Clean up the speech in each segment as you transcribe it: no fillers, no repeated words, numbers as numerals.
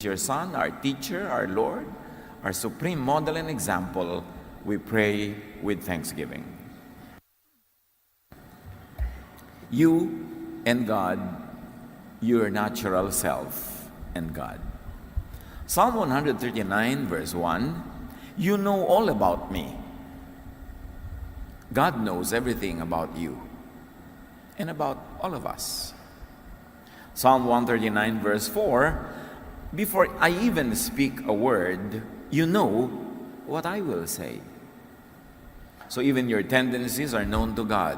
your Son, our teacher, our Lord, our supreme model and example, we pray with thanksgiving. You and God, your natural self and God. Psalm 139 verse 1, you know all about me. God knows everything about you and about all of us. Psalm 139 verse 4, before I even speak a word, you know what I will say. So even your tendencies are known to God.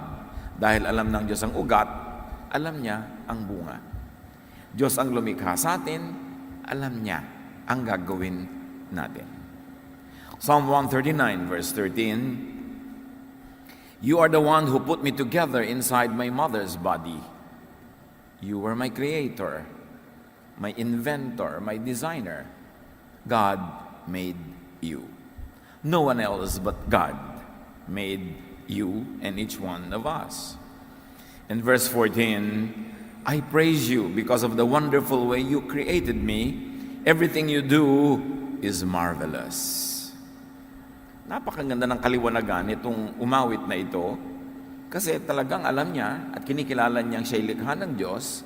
Dahil alam ng Diyos ang ugat, alam niya ang bunga. Diyos ang lumikha sa atin, alam niya ang gagawin natin. Psalm 139 verse 13, you are the one who put me together inside my mother's body. You were my creator, my inventor, my designer. God made you. No one else but God made you and each one of us. In verse 14, I praise you because of the wonderful way you created me. Everything you do is marvelous. Napakaganda ng kaliwanagan itong umawit na ito kasi talagang alam niya at kinikilala niyang siya'y likha ng Diyos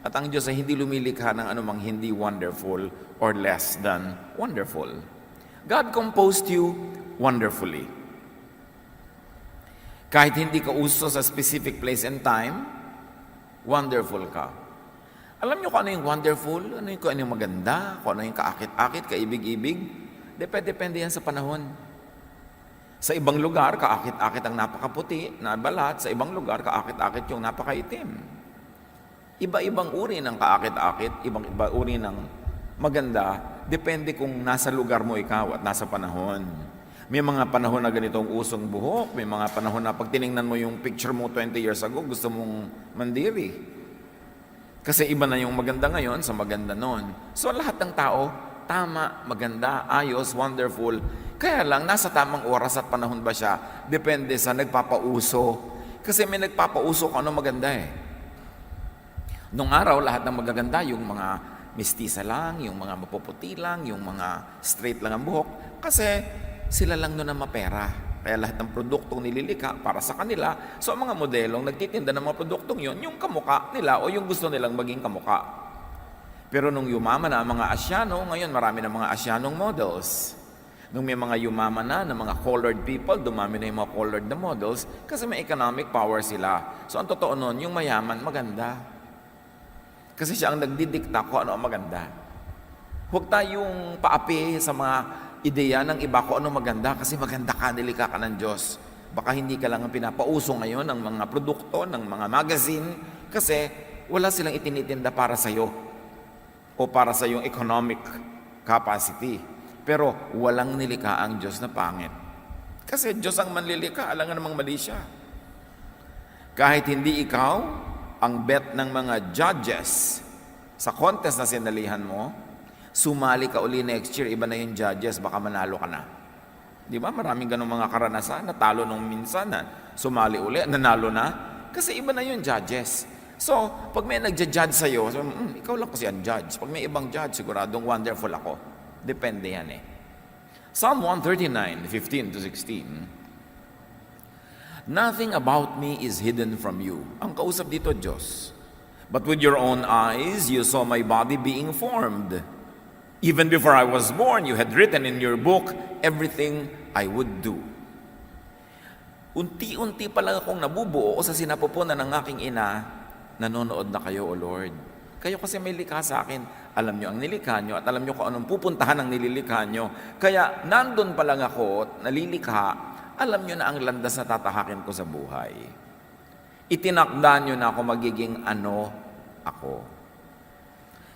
at ang Diyos ay hindi lumilikha ng anumang hindi wonderful or less than wonderful. God composed you wonderfully. Kahit hindi ka uso sa specific place and time, wonderful ka. Alam niyo kung ano yung wonderful? Ano yung maganda? Kung ano yung kaakit-akit, kaibig-ibig? Depende yan sa panahon. Sa ibang lugar, kaakit-akit ang napakaputi na balat. Sa ibang lugar, kaakit-akit yung napakaitim. Iba-ibang uri ng kaakit-akit, iba uri ng maganda, depende kung nasa lugar mo ikaw at nasa panahon. May mga panahon na ganitong usong buhok, may mga panahon na pag tiningnan mo yung picture mo 20 years ago, gusto mong mandiri. Kasi iba na yung maganda ngayon sa maganda noon. So lahat ng tao, tama, maganda, ayos, wonderful. Kaya lang, nasa tamang oras at panahon ba siya? Depende sa nagpapauso. Kasi may nagpapauso kung ano maganda eh. Nung araw, lahat ng magaganda, yung mga mestiza lang, yung mga mapuputi lang, yung mga straight lang ang buhok. Kasi sila lang noon ang mapera. Kaya lahat ng produktong nililikha para sa kanila. So ang mga modelong nagtitinda ng mga produktong yon, yung kamukha nila o yung gusto nilang maging kamukha. Pero nung yumaman na ang mga Asyano, ngayon marami na mga Asyanong models. Nung may mga yumaman na ng mga colored people, dumami na yung mga colored na models kasi may economic power sila. So ang totoo nun, yung mayaman maganda. Kasi siya ang nagdidikta kung ano ang maganda. Huwag tayong paapi sa mga ideya ng iba ko ano maganda kasi maganda ka, nilikha ka ng Diyos. Baka hindi ka lang ang pinapauso ngayon ng mga produkto, ng mga magazine kasi wala silang itinitinda para sa iyo o para sa iyong economic capacity. Pero walang nilikha ang Diyos na pangit. Kasi Diyos ang manlilikha, alam nga namang mali siya. Kahit hindi ikaw ang bet ng mga judges sa contest na sinalihan mo, sumali ka uli next year, iba na yung judges, baka manalo ka na. Di ba? Maraming ganong mga karanasan, natalo nung minsan na sumali uli, nanalo na, kasi iba na yung judges. So, pag may nagja-judge sa'yo, ikaw lang kasi ang judge. Pag may ibang judge, siguradong wonderful ako. Depende yan eh. Psalm 139, 15 to 16. Nothing about me is hidden from you. Ang kausap dito, Diyos. But with your own eyes, you saw my body being formed. Even before I was born, you had written in your book everything I would do. Unti-unti pa lang akong nabubuo sa sinapupunan ng aking ina, nanonood na kayo, O Lord. Kayo kasi may likha sa akin. Alam nyo ang nilikha nyo at alam nyo kung anong pupuntahan ang nililikha nyo. Kaya nandun pa lang ako, nalilikha, alam nyo na ang landas na tatahakin ko sa buhay. Itinakda nyo na ako magiging ano ako.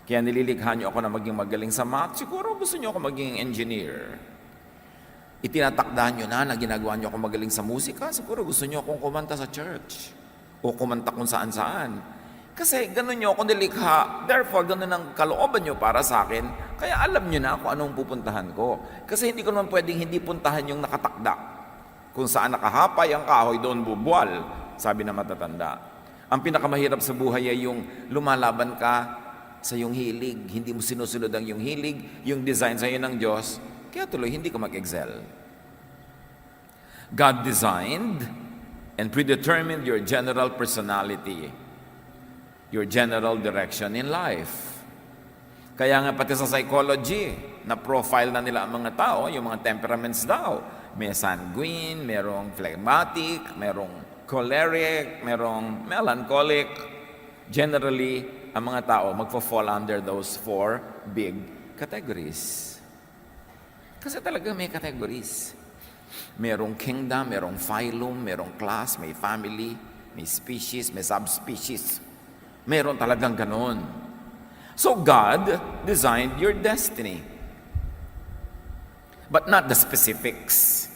Kaya nililikha nyo ako na maging magaling sa math, siguro gusto nyo ako maging engineer. Itinatakda nyo na ginagawa nyo ako magaling sa musika, siguro gusto nyo akong kumanta sa church o kumanta kung saan-saan. Kasi ganun nyo ako nilikha, therefore ganun ang kalooban nyo para sa akin, kaya alam nyo na kung anong pupuntahan ko. Kasi hindi ko naman pwedeng hindi puntahan yung nakatakda. Kung saan nakahapay ang kahoy, doon bubuwal, sabi na matatanda. Ang pinakamahirap sa buhay ay yung lumalaban ka sa iyong hilig, hindi mo sinusunod ang iyong hilig, yung design sa iyo ng Diyos, kaya tuloy hindi ka mag-excel. God designed and predetermined your general personality, your general direction in life. Kaya nga pati sa psychology, na profile na nila ang mga tao, yung mga temperaments daw. May sanguine, merong phlegmatic, merong choleric, merong melancholic. Generally, ang mga tao magfo-fall under those 4 big categories. Kasi talaga may categories. Merong kingdom, merong phylum, merong class, may family, may species, may subspecies. Meron talagang ganon. So God designed your destiny. But not the specifics.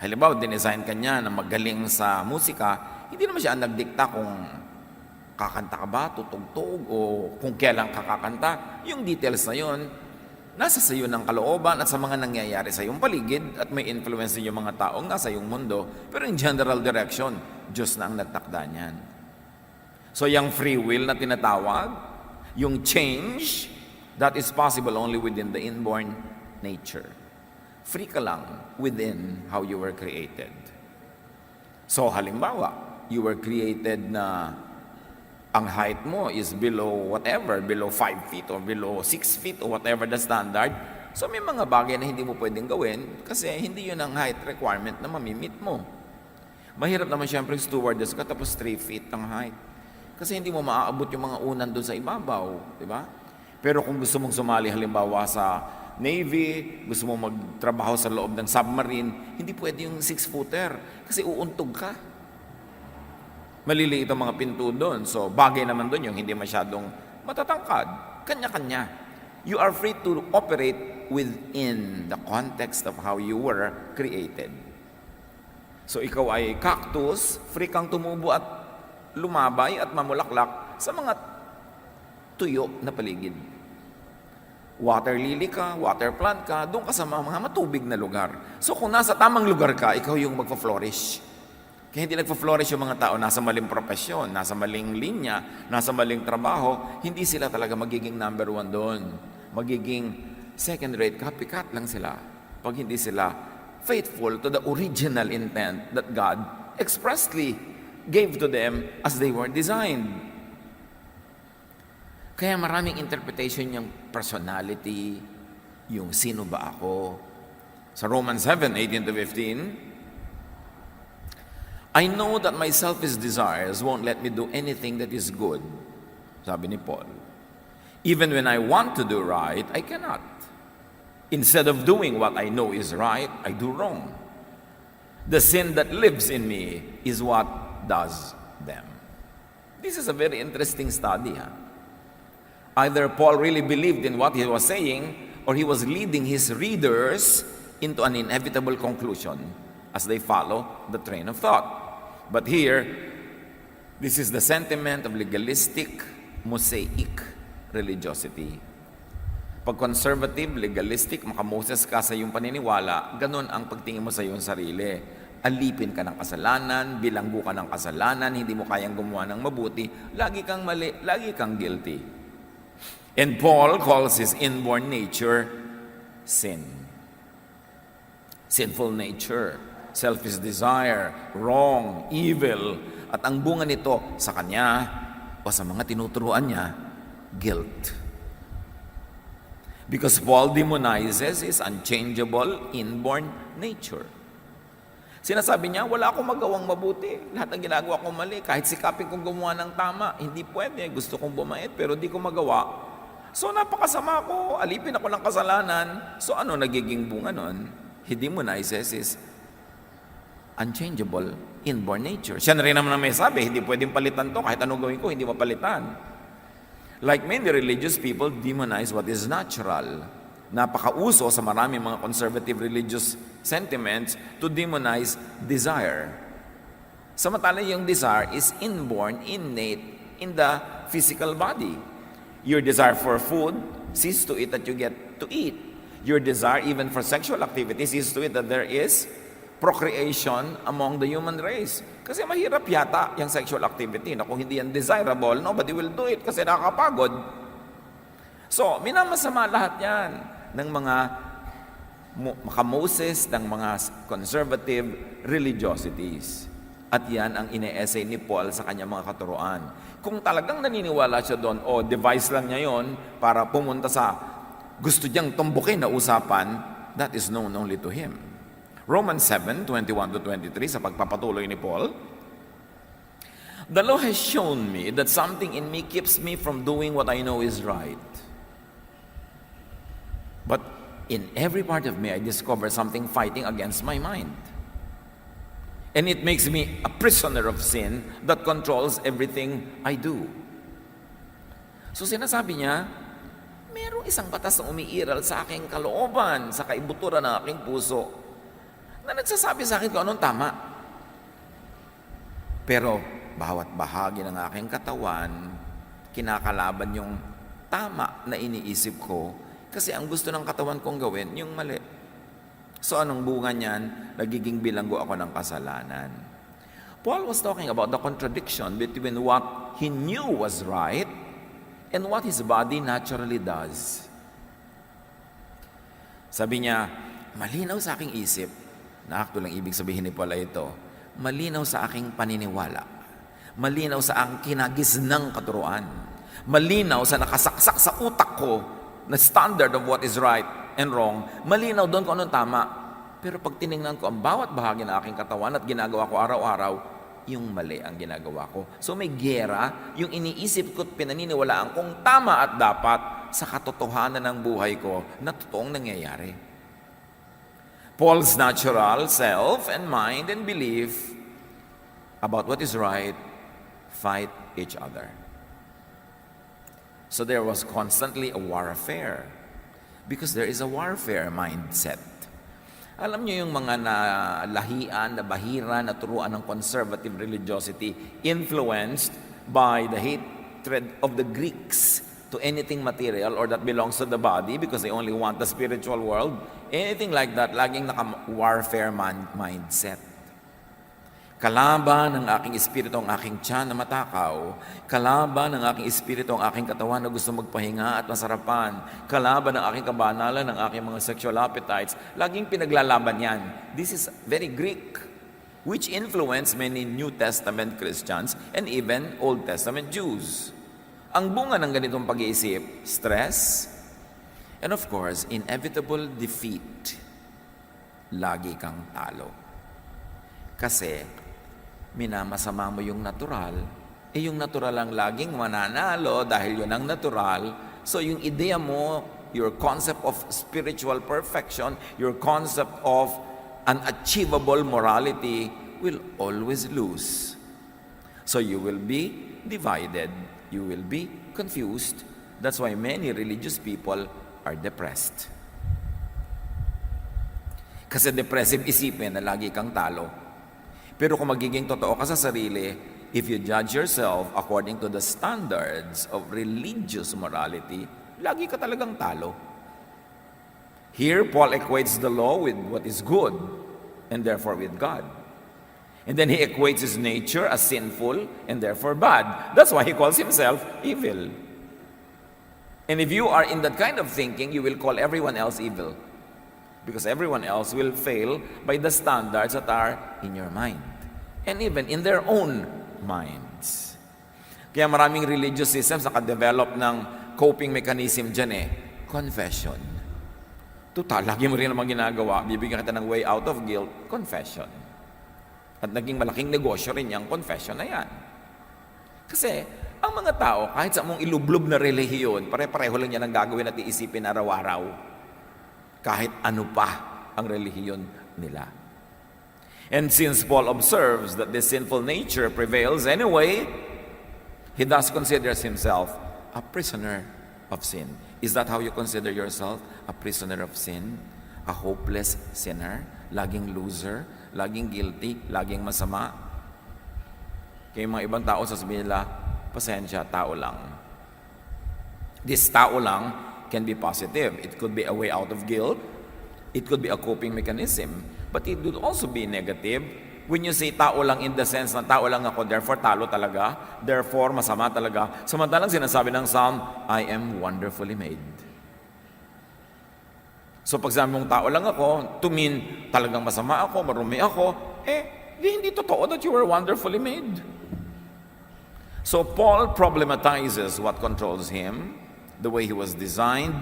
Halimbawa, dinesign ka niya na magaling sa musika, hindi naman siya ang nagdikta kung kakanta ka ba, tutugtog, o kung kailan ka kakanta. Yung details na yun, nasa sa iyo ng kalooban at sa mga nangyayari sa iyong paligid at may influence din yung mga taong nasa iyong mundo. Pero in general direction, Diyos na ang nagtakda niyan. So yung free will na tinatawag, yung change, that is possible only within the inborn nature. Free ka lang within how you were created. So halimbawa, you were created na ang height mo is below whatever, below 5 feet or below 6 feet or whatever the standard. So may mga bagay na hindi mo pwedeng gawin kasi hindi yun ang height requirement na mamimit mo. Mahirap naman siyempre stewardess ka tapos 3 feet ang height. Kasi hindi mo maaabot yung mga unan doon sa ibabaw, di ba? Pero kung gusto mong sumali halimbawa sa Navy, gusto mo magtrabaho sa loob ng submarine, hindi pwede yung 6-footer kasi uuntog ka. Maliliit ang mga pinto doon. So, bagay naman doon yung hindi masyadong matatangkad. Kanya-kanya. You are free to operate within the context of how you were created. So, ikaw ay cactus, free kang tumubo at lumabay at mamulaklak sa mga tuyo na paligid. Water lily ka, water plant ka, doon ka sa mga matubig na lugar. So kung nasa tamang lugar ka, ikaw yung magpa-flourish. Kaya hindi nagpa-flourish yung mga tao nasa maling profesyon, nasa maling linya, nasa maling trabaho, hindi sila talaga magiging number 1 doon. Magiging second-rate copycat lang sila pag hindi sila faithful to the original intent that God expressly gave to them as they were designed. Kaya maraming interpretation yung personality, yung sino ba ako. Sa Romans 7:18-15, I know that my selfish desires won't let me do anything that is good, sabi ni Paul. Even when I want to do right, I cannot. Instead of doing what I know is right, I do wrong. The sin that lives in me is what does them. This is a very interesting study, Either Paul really believed in what he was saying, or he was leading his readers into an inevitable conclusion as they follow the train of thought. But here, this is the sentiment of legalistic, Mosaic religiosity. Pag conservative, legalistic, makamoses ka sa iyong paniniwala, ganun ang pagtingin mo sa iyong sarili. Alipin ka ng kasalanan, bilanggo ka ng kasalanan, hindi mo kayang gumawa ng mabuti, lagi kang mali, lagi kang guilty. And Paul calls his inborn nature sin. Sinful nature, selfish desire, wrong, evil. At ang bunga nito sa kanya o sa mga tinuturuan niya, guilt. Because Paul demonizes his unchangeable inborn nature. Sinasabi niya, wala akong magawang mabuti. Lahat ng ginagawa kong mali. Kahit sikapin kong gumawa ng tama, hindi pwede. Gusto kong bumait, pero di ko magawa. So napakasama ko, alipin ako ng kasalanan. So ano nagiging bunga nun? He demonizes his unchangeable inborn nature. Siya na rin naman may sabi, hindi pwedeng palitan to. Kahit anong gawin ko, hindi mapalitan. Like many religious people, demonize what is natural. Napakauso sa maraming mga conservative religious sentiments to demonize desire. Samantala yung desire is inborn, innate in the physical body. Your desire for food sees to it that you get to eat. Your desire even for sexual activity sees to it that there is procreation among the human race. Kasi mahirap yata yung sexual activity na kung hindi yan desirable, nobody will do it kasi nakakapagod. So, minamasama lahat yan ng mga maka-Moses, ng mga conservative religiosities. At yan ang ine-essay ni Paul sa kanyang mga katuruan. Kung talagang naniniwala siya doon, o device lang niya yon para pumunta sa gusto niyang tumbukin na usapan, that is known only to him. Romans 7:21-23, sa pagpapatuloy ni Paul, "The law has shown me that something in me keeps me from doing what I know is right. But in every part of me, I discover something fighting against my mind. And it makes me a prisoner of sin that controls everything I do." So sinasabi niya, merong isang batas na umiiral sa aking kalooban, sa kaibuturan ng aking puso, na nagsasabi sa akin kung anong tama. Pero bawat bahagi ng aking katawan, kinakalaban yung tama na iniisip ko, kasi ang gusto ng katawan kong gawin, yung mali. So anong bunga niyan? Nagiging bilanggo ako ng kasalanan. Paul was talking about the contradiction between what he knew was right and what his body naturally does. Sabi niya, malinaw sa aking isip, na actually lang ibig sabihin ni Paul ito, malinaw sa aking paniniwala, malinaw sa aking kinagisnang katuruan, malinaw sa nakasaksak sa utak ko na standard of what is right and wrong, malinaw doon kung anong tama. Pero pag tinignan ko ang bawat bahagi ng aking katawan at ginagawa ko araw-araw, yung mali ang ginagawa ko. So may gera, yung iniisip ko at pinaniniwalaan kong tama at dapat sa katotohanan ng buhay ko na totoong nangyayari. Paul's natural self and mind and belief about what is right fight each other. So there was constantly a warfare, because there is a warfare mindset. Alam niyo yung mga nalahian, nabahira, naturuan ng conservative religiosity, influenced by the hatred of the Greeks to anything material or that belongs to the body because they only want the spiritual world. Anything like that, laging naka-warfare mindset. Kalaban ng aking espiritu ang aking tiyan na matakaw. Kalaban ng aking espiritu ang aking katawan na gusto magpahinga at masarapan. Kalaban ng aking kabanalan, ng aking mga sexual appetites. Laging pinaglalaban yan. This is very Greek, which influenced many New Testament Christians and even Old Testament Jews. Ang bunga ng ganitong pag-iisip, stress, and of course, inevitable defeat. Lagi kang talo. Kasi minamasama mo yung natural, yung natural ang laging mananalo dahil yun ang natural. So yung ideya mo, your concept of spiritual perfection, your concept of an achievable morality will always lose. So you will be divided, you will be confused. That's why many religious people are depressed. Kasi depressive isipin na lagi kang talo. Pero kung magiging totoo ka sa sarili, if you judge yourself according to the standards of religious morality, lagi ka talagang talo. Here, Paul equates the law with what is good, and therefore with God. And then he equates his nature as sinful, and therefore bad. That's why he calls himself evil. And if you are in that kind of thinking, you will call everyone else evil. Because everyone else will fail by the standards that are in your mind. And even in their own minds. Kaya maraming religious systems nakadevelop ng coping mechanism dyan confession. Total, lagi mo rin naman ginagawa. Bibigyan kita ng way out of guilt, confession. At naging malaking negosyo rin yung confession na yan. Kasi, ang mga tao, kahit sa mong ilublob na relihiyon, pare-pareho lang yan ang gagawin at iisipin araw-araw. Kahit ano pa ang relihiyon nila. And since Paul observes that this sinful nature prevails anyway, he thus considers himself a prisoner of sin. Is that how you consider yourself? A prisoner of sin? A hopeless sinner? Laging loser? Laging guilty? Laging masama? Kaya mga ibang tao sasabihin nila, pasensya, tao lang. This tao lang can be positive. It could be a way out of guilt. It could be a coping mechanism. But it would also be negative When you say tao lang in the sense na tao lang ako, therefore talo talaga, therefore masama talaga. Samantalang sinasabi ng Psalm, I am wonderfully made. So pag sabi mong tao lang ako, to mean talagang masama ako, marumi ako, hindi totoo that you were wonderfully made. So Paul problematizes what controls him, the way he was designed,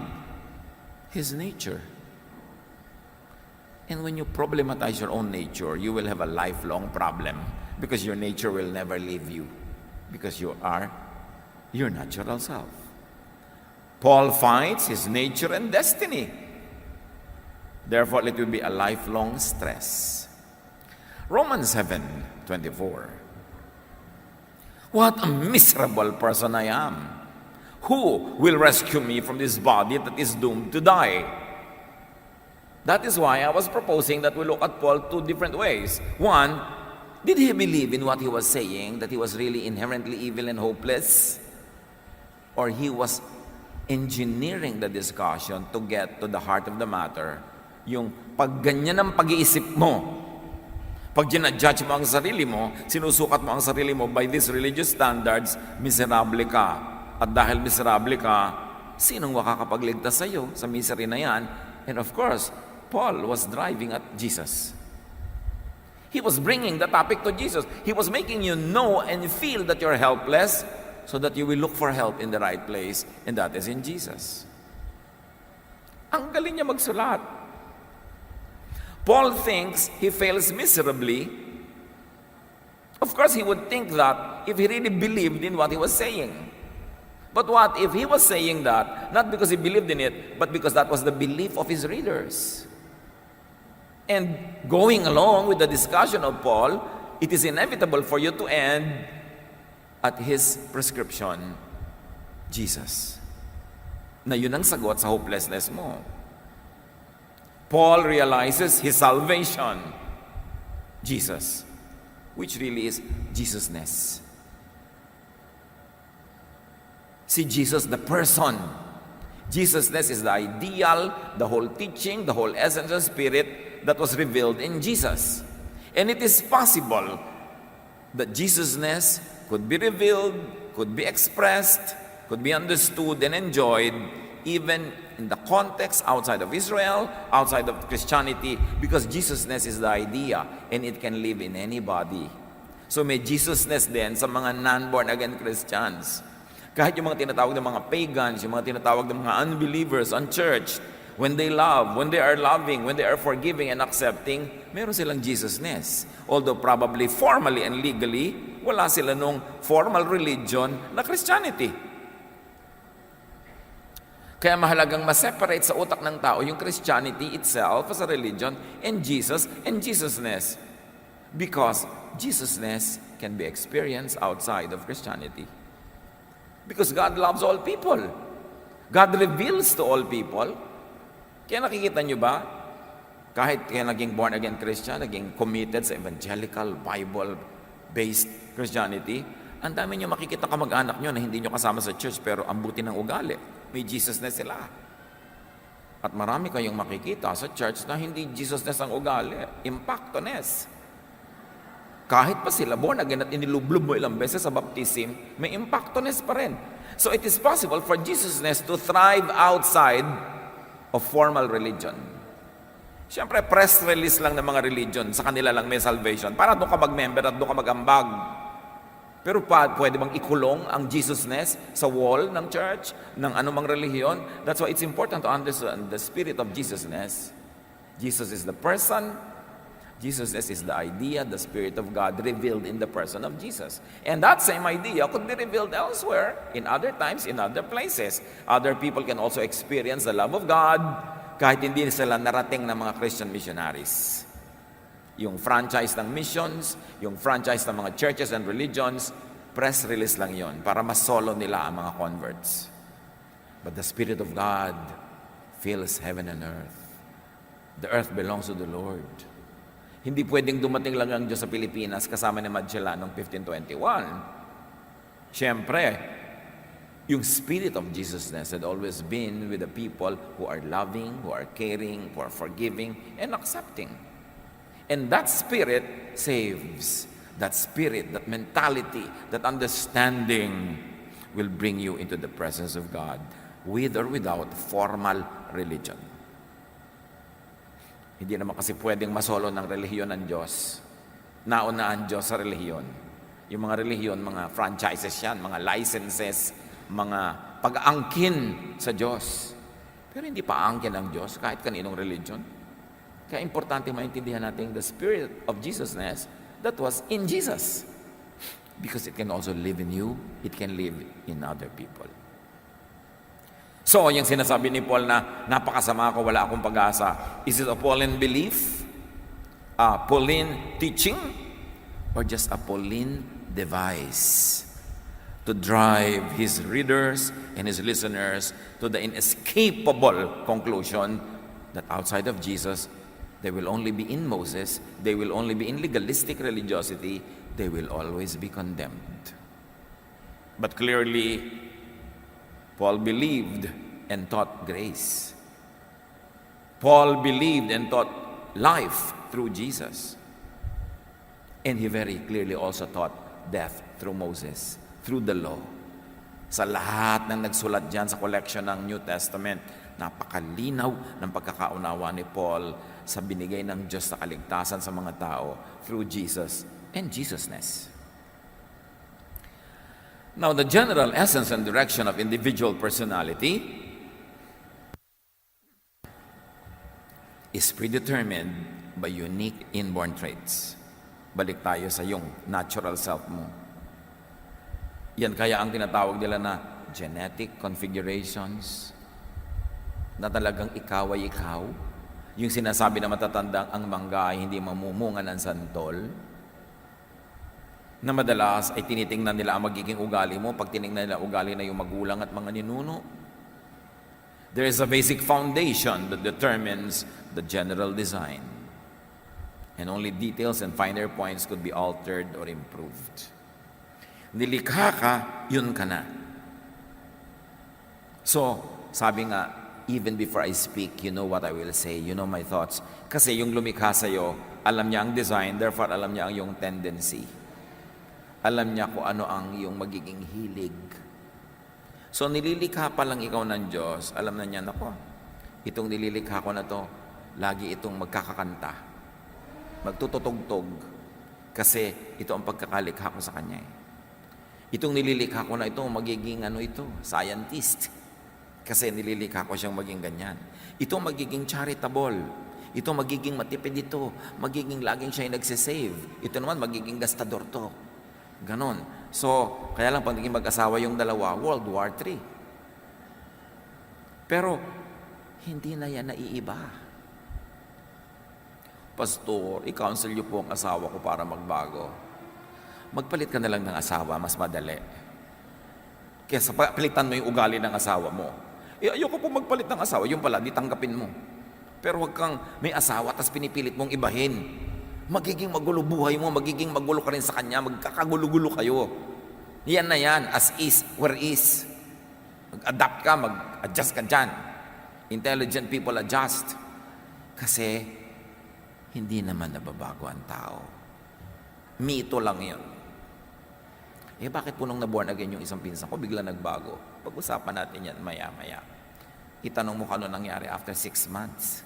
his nature. And when you problematize your own nature, you will have a lifelong problem because your nature will never leave you because you are your natural self. Paul fights his nature and destiny. Therefore, it will be a lifelong stress. Romans 7:24. What a miserable person I am. Who will rescue me from this body that is doomed to die? That is why I was proposing that we look at Paul two different ways. One, did he believe in what he was saying, that he was really inherently evil and hopeless? Or he was engineering the discussion to get to the heart of the matter. Yung pag ganyan ang pag-iisip mo, pag ginadjudge mo ang sarili mo, sinusukat mo ang sarili mo by these religious standards, miserable ka. At dahil miserable ka, sinong makakapagligtas sa iyo sa misery na yan? And of course, Paul was driving at Jesus. He was bringing the topic to Jesus. He was making you know and feel that you're helpless so that you will look for help in the right place, and that is in Jesus. Ang galing niya magsulat. Paul thinks he fails miserably. Of course, he would think that if he really believed in what he was saying. But what if he was saying that, not because he believed in it, but because that was the belief of his readers? And going along with the discussion of Paul, it is inevitable for you to end at his prescription, Jesus. Na yun ang sagot sa hopelessness mo. Paul realizes his salvation, Jesus, which really is Jesusness. See Jesus, the person. Jesusness is the ideal, the whole teaching, the whole essence and spirit that was revealed in Jesus. And it is possible that Jesusness could be revealed, could be expressed, could be understood and enjoyed even in the context outside of Israel, outside of Christianity, because Jesusness is the idea and it can live in anybody. So may Jesusness din sa mga non-born again Christians. Kahit yung mga tinatawag ng mga pagans, yung mga tinatawag ng mga unbelievers, unchurched, when they love, when they are loving, when they are forgiving and accepting, meron silang Jesusness. Although probably formally and legally, wala sila nung formal religion na Christianity. Kaya mahalagang ma-separate sa utak ng tao yung Christianity itself as a religion and Jesus and Jesusness. Because Jesusness can be experienced outside of Christianity. Because God loves all people. God reveals to all people. Kaya nakikita nyo ba, kahit kaya naging born-again Christian, naging committed sa evangelical, Bible-based Christianity, ang dami nyo makikita kamag-anak nyo na hindi nyo kasama sa church pero ang buti ng ugali. May Jesusness sila. At marami kayong makikita sa church na hindi Jesusness ang ugali, impactoness. Kahit pa sila born again at inilublob mo ilang beses sa baptism, may impactoness pa rin. So it is possible for Jesusness to thrive outside of formal religion. Siyempre, press release lang ng mga religion, sa kanila lang may salvation. Para doon ka mag-member at doon ka mag-ambag. Pero pwede bang ikulong ang Jesusness sa wall ng church, ng anumang relihiyon? That's why it's important to understand the spirit of Jesusness. Jesus is the person. Jesusness is the idea, the Spirit of God revealed in the person of Jesus. And that same idea could be revealed elsewhere, in other times, in other places. Other people can also experience the love of God kahit hindi sila narating ng mga Christian missionaries. Yung franchise ng missions, yung franchise ng mga churches and religions, press release lang yon para masolo nila ang mga converts. But the Spirit of God fills heaven and earth. The earth belongs to the Lord. Hindi pwedeng dumating lang ang Diyos sa Pilipinas kasama ni Magellan noong 1521. Siyempre, yung spirit of Jesusness had always been with the people who are loving, who are caring, who are forgiving, and accepting. And that spirit saves. That spirit, that mentality, that understanding will bring you into the presence of God with or without formal religion. Hindi naman kasi pwedeng masolo ng relihiyon ng Diyos. Nauna ang Diyos sa relihiyon. Yung mga relihiyon, mga franchises yan, mga licenses, mga pag-aangkin sa Diyos. Pero hindi pa aangkin ng Diyos kahit kaninong religion. Kaya importante maintindihan natin the spirit of Jesusness that was in Jesus. Because it can also live in you, it can live in other people. So, yung sinasabi ni Paul na napakasama ako, wala akong pag-asa, is it a Pauline belief? A Pauline teaching? Or just a Pauline device to drive his readers and his listeners to the inescapable conclusion that outside of Jesus, they will only be in Moses, they will only be in legalistic religiosity, they will always be condemned. But clearly, Paul believed and taught grace. Paul believed and taught life through Jesus. And he very clearly also taught death through Moses, through the law. Sa lahat ng nagsulat dyan sa collection ng New Testament, napakalinaw ng pagkakaunawa ni Paul sa binigay ng Diyos na kaligtasan sa mga tao through Jesus and Jesusness. Now, the general essence and direction of individual personality is predetermined by unique inborn traits. Balik tayo sa yung natural self mo. Yan kaya ang tinatawag nila na genetic configurations, na talagang ikaw ay ikaw. Yung sinasabi na matatandang ang mangga ay hindi mamumunga ng santol, na madalas ay tinitingnan nila ang magiging ugali mo pag tinignan nila ugali na yung magulang at mga ninuno. There is a basic foundation that determines the general design. And only details and finer points could be altered or improved. Nilikha ka, yun ka na. So, sabi nga, even before I speak, you know what I will say, you know my thoughts. Kasi yung lumikha sa'yo, alam niya ang design, therefore alam niya ang yung tendency. Alam niya kung ano ang iyong magiging hilig. So, nililikha pa lang ikaw ng Diyos, alam na niya, nako, itong nililikha ko na to, lagi itong magkakakanta, magtututugtog, kasi ito ang pagkakalikha ko sa Kanya. Itong nililikha ko na ito, magiging scientist, kasi nililikha ko siyang maging ganyan. Ito magiging charitable, ito magiging matipid ito, magiging laging siya yung nagsisave, ito naman magiging gastador to. Ganon. So, kaya lang pag naging mag-asawa yung dalawa, World War III. Pero, hindi na yan naiiba. Pastor, i-counsel niyo po ang asawa ko para magbago. Magpalit ka na lang ng asawa, mas madali. Kesa palitan mo yung ugali ng asawa mo. Ayoko po magpalit ng asawa, yung pala, di tanggapin mo. Pero wag kang may asawa, tas pinipilit mong ibahin. Magiging magulo buhay mo, magiging magulo ka rin sa kanya, magkakagulo-gulo kayo. Yan na yan, as is, where is. Mag-adapt ka, mag-adjust ka dyan. Intelligent people adjust. Kasi, hindi naman nababago ang tao. Mito lang yun. Bakit po nung na-born again yung isang pinsan ko, bigla nagbago? Pag-usapan natin yan maya-maya. Itanong mo kano nangyari after 6 months.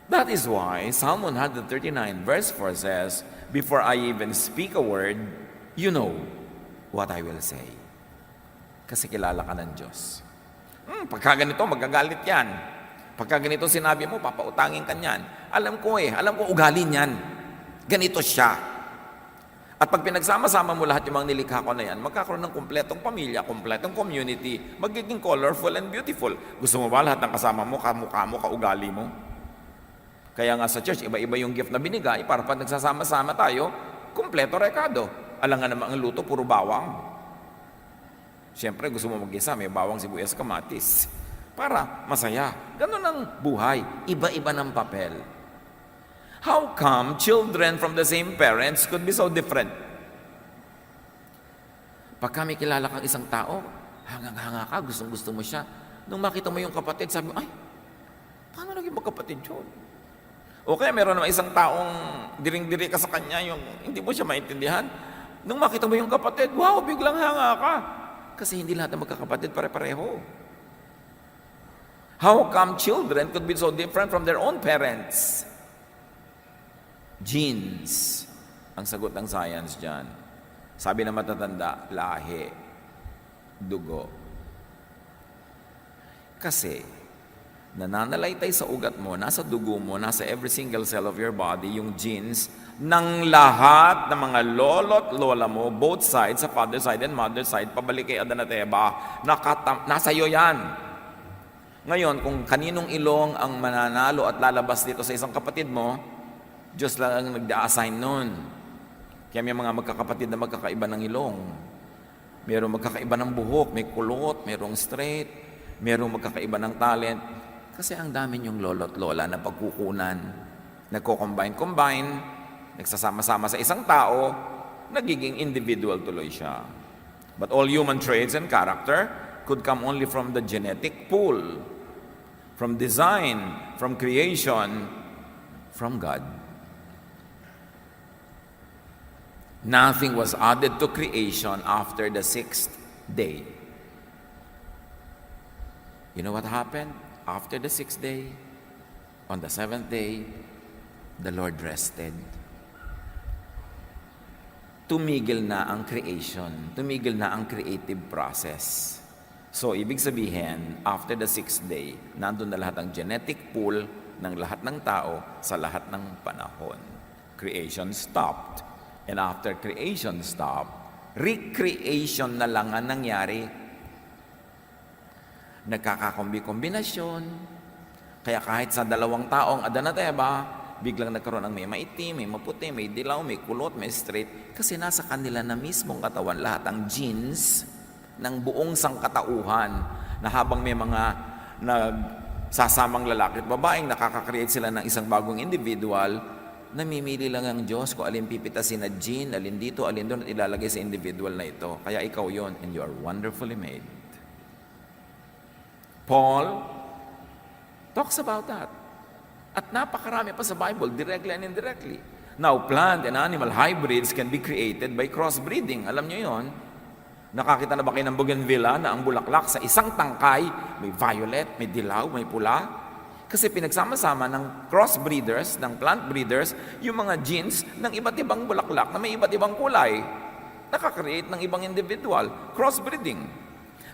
That is why Psalm 139 verse 4 says, before I even speak a word, you know what I will say. Kasi kilala ka ng Diyos. Pagka ganito, magagalit yan. Pagka ganito sinabi mo, papautangin ka niyan. Alam ko ugali niyan. Ganito siya. At pag pinagsama-sama mo lahat yung mga nilikha ko na yan, magkakaroon ng kumpletong pamilya, kumpletong community, magiging colorful and beautiful. Gusto mo ba lahat ng kasama mo, kamukha mo, kaugali mo? Kaya nga sa church, iba-iba yung gift na binigay para pag nagsasama-sama tayo, kumpleto rekado. Alam nga naman ang luto, puro bawang. Siyempre, gusto mo mag-isa, may bawang, sibuyas, kamatis. Para masaya. Ganun ang buhay. Iba-iba ng papel. How come children from the same parents could be so different? Pagka may kilala kang isang tao, hangang-hanga ka, gustong-gusto mo siya. Nung makita mo yung kapatid, sabi mo, ay, paano naging magkapatid yun? O kaya meron naman isang taong diring-diri ka sa kanya, yung hindi mo siya maintindihan. Nung makita mo yung kapatid, wow, biglang hanga ka. Kasi hindi lahat ng magkakapatid pare-pareho. How come children could be so different from their own parents? Genes. Ang sagot ng science dyan. Sabi na matatanda, lahi, dugo. Kasi, nananalaytay sa ugat mo, nasa dugo mo, nasa every single cell of your body, yung genes ng lahat ng mga lolo't lola mo, both sides, sa father side and mother side, pabalik kay Adan at Eva, nasa iyo yan. Ngayon, kung kaninong ilong ang mananalo at lalabas dito sa isang kapatid mo, Diyos lang ang nagda-assign nun. Kaya may mga magkakapatid na magkakaiba ng ilong. Mayroong magkakaiba ng buhok, may kulot, mayroong straight, mayroong magkakaiba ng talent. Kasi ang dami niyong lolo't lola na pagkukunan. Nagko-combine, nagsasama-sama sa isang tao, nagiging individual tuloy siya. But all human traits and character could come only from the genetic pool, from design, from creation, from God. Nothing was added to creation after the sixth day. You know what happened? After the sixth day, on the seventh day, the Lord rested. Tumigil na ang creation, tumigil na ang creative process. So, ibig sabihin, after the sixth day, nandun na lahat ang genetic pool ng lahat ng tao sa lahat ng panahon. Creation stopped. And after creation stopped, recreation na lang ang nangyari. Nagkakakombi-kombinasyon. Kaya kahit sa dalawang taong Adan at Eva, biglang nagkaroon ng may maitim, may maputi, may dilaw, may kulot, may straight. Kasi nasa kanila na mismong katawan lahat ang genes ng buong sangkatauhan na habang may mga nagsasamang lalaki at babaeng nakaka-create sila ng isang bagong individual, namimili lang ang Diyos kung alin pipitasin na gene, alin dito, alin doon at ilalagay sa individual na ito. Kaya ikaw yon, and you are wonderfully made. Paul talks about that. At napakarami pa sa Bible, directly and indirectly. Now, plant and animal hybrids can be created by crossbreeding. Alam nyo yon? Nakakita na ba kayo ng bougainvillea na ang bulaklak sa isang tangkay, may violet, may dilaw, may pula? Kasi pinagsama-sama ng crossbreeders, ng plant breeders, yung mga genes ng iba't ibang bulaklak na may iba't ibang kulay. Nakakreate ng ibang individual. Crossbreeding.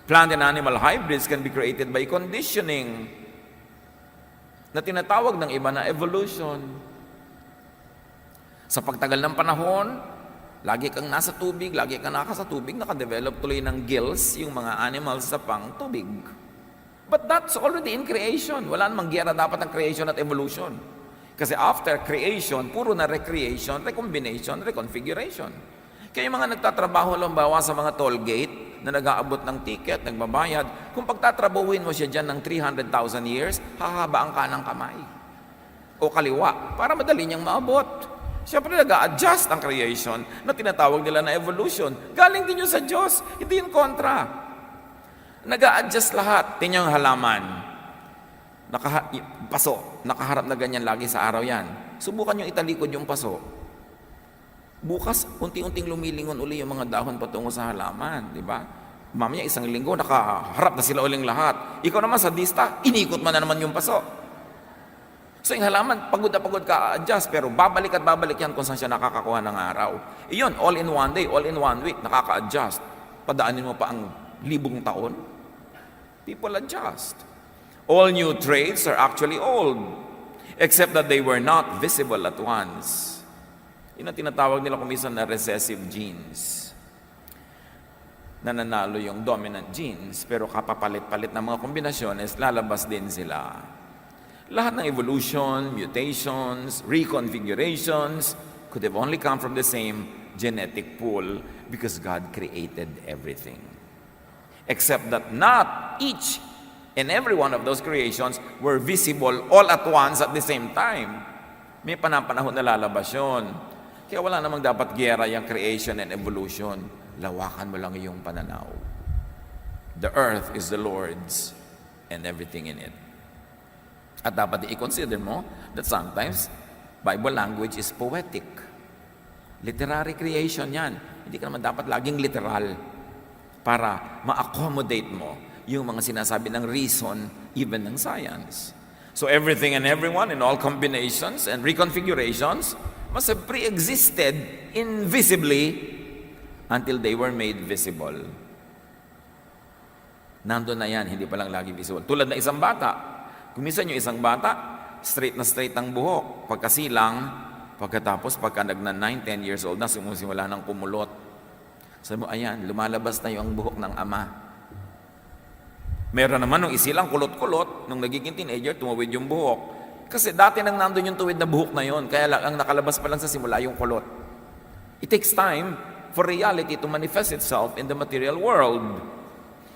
Plant and animal hybrids can be created by conditioning na tinatawag ng iba na evolution. Sa pagtagal ng panahon, lagi kang nasa tubig, lagi kang nasa tubig, nakadevelop tuloy ng gills yung mga animals sa pang tubig. But that's already in creation. Wala namang giyera dapat ng creation at evolution. Kasi after creation, puro na recreation, recombination, reconfiguration. Kaya yung mga nagtatrabaho halimbawa sa mga toll gate na nag-aabot ng ticket, nagbabayad, kung pagtatrabahuin mo siya dyan ng 300,000 years, hahaba ang kanang kamay o kaliwa para madali niyang maabot. Siyempre, nag-a-adjust ang creation na tinatawag nila na evolution. Galing din yun sa Diyos, hindi yung kontra. Nag-a-adjust lahat. Tingnan yung halaman. Paso, nakaharap na ganyan lagi sa araw yan. Subukan yung italikod yung paso. Bukas, unti-unting lumilingon uli yung mga dahon patungo sa halaman. Di ba? Mamaya, isang linggo, nakaharap na sila uling lahat. Ikaw naman sa dista, inikot mo na naman yung paso. So yung halaman, pagod na pagod ka adjust, pero babalik at babalik yan kung saan siya nakakakuha ng araw. Iyon, all in one day, all in one week, nakaka-adjust. Padaanin mo pa ang 1,000 taon. People adjust. All new traits are actually old, except that they were not visible at once. Yun ang tinatawag nila kumisan na recessive genes. Nananalo yung dominant genes, pero kapapalit-palit ng mga kombinasyones, lalabas din sila. Lahat ng evolution, mutations, reconfigurations could have only come from the same genetic pool because God created everything. Except that not each and every one of those creations were visible all at once at the same time. May panahon na lalabas yun. Kaya wala namang dapat giyera yung creation and evolution. Lawakan mo lang yung pananaw. The earth is the Lord's and everything in it. At dapat i-consider mo that sometimes Bible language is poetic. Literary creation yan. Hindi ka naman dapat laging literal para ma-accommodate mo yung mga sinasabi ng reason, even ng science. So everything and everyone in all combinations and reconfigurations must have pre-existed invisibly until they were made visible. Nandun na yan, hindi pa lang lagi visible. Tulad na isang bata. Kuminsan yung isang bata, straight na straight ang buhok. Pagkasilang, pagkatapos pagka nagna 9, 10 years old na, sumusimula ng kumulot. Sabi mo, ayan, lumalabas na yung buhok ng ama. Meron naman nung isilang kulot-kulot, nung nagiging teenager, tumawid yung buhok. Kasi dati nang nandun yung tuwid na buhok na yon, kaya lang, ang nakalabas pa lang sa simula yung kulot. It takes time for reality to manifest itself in the material world.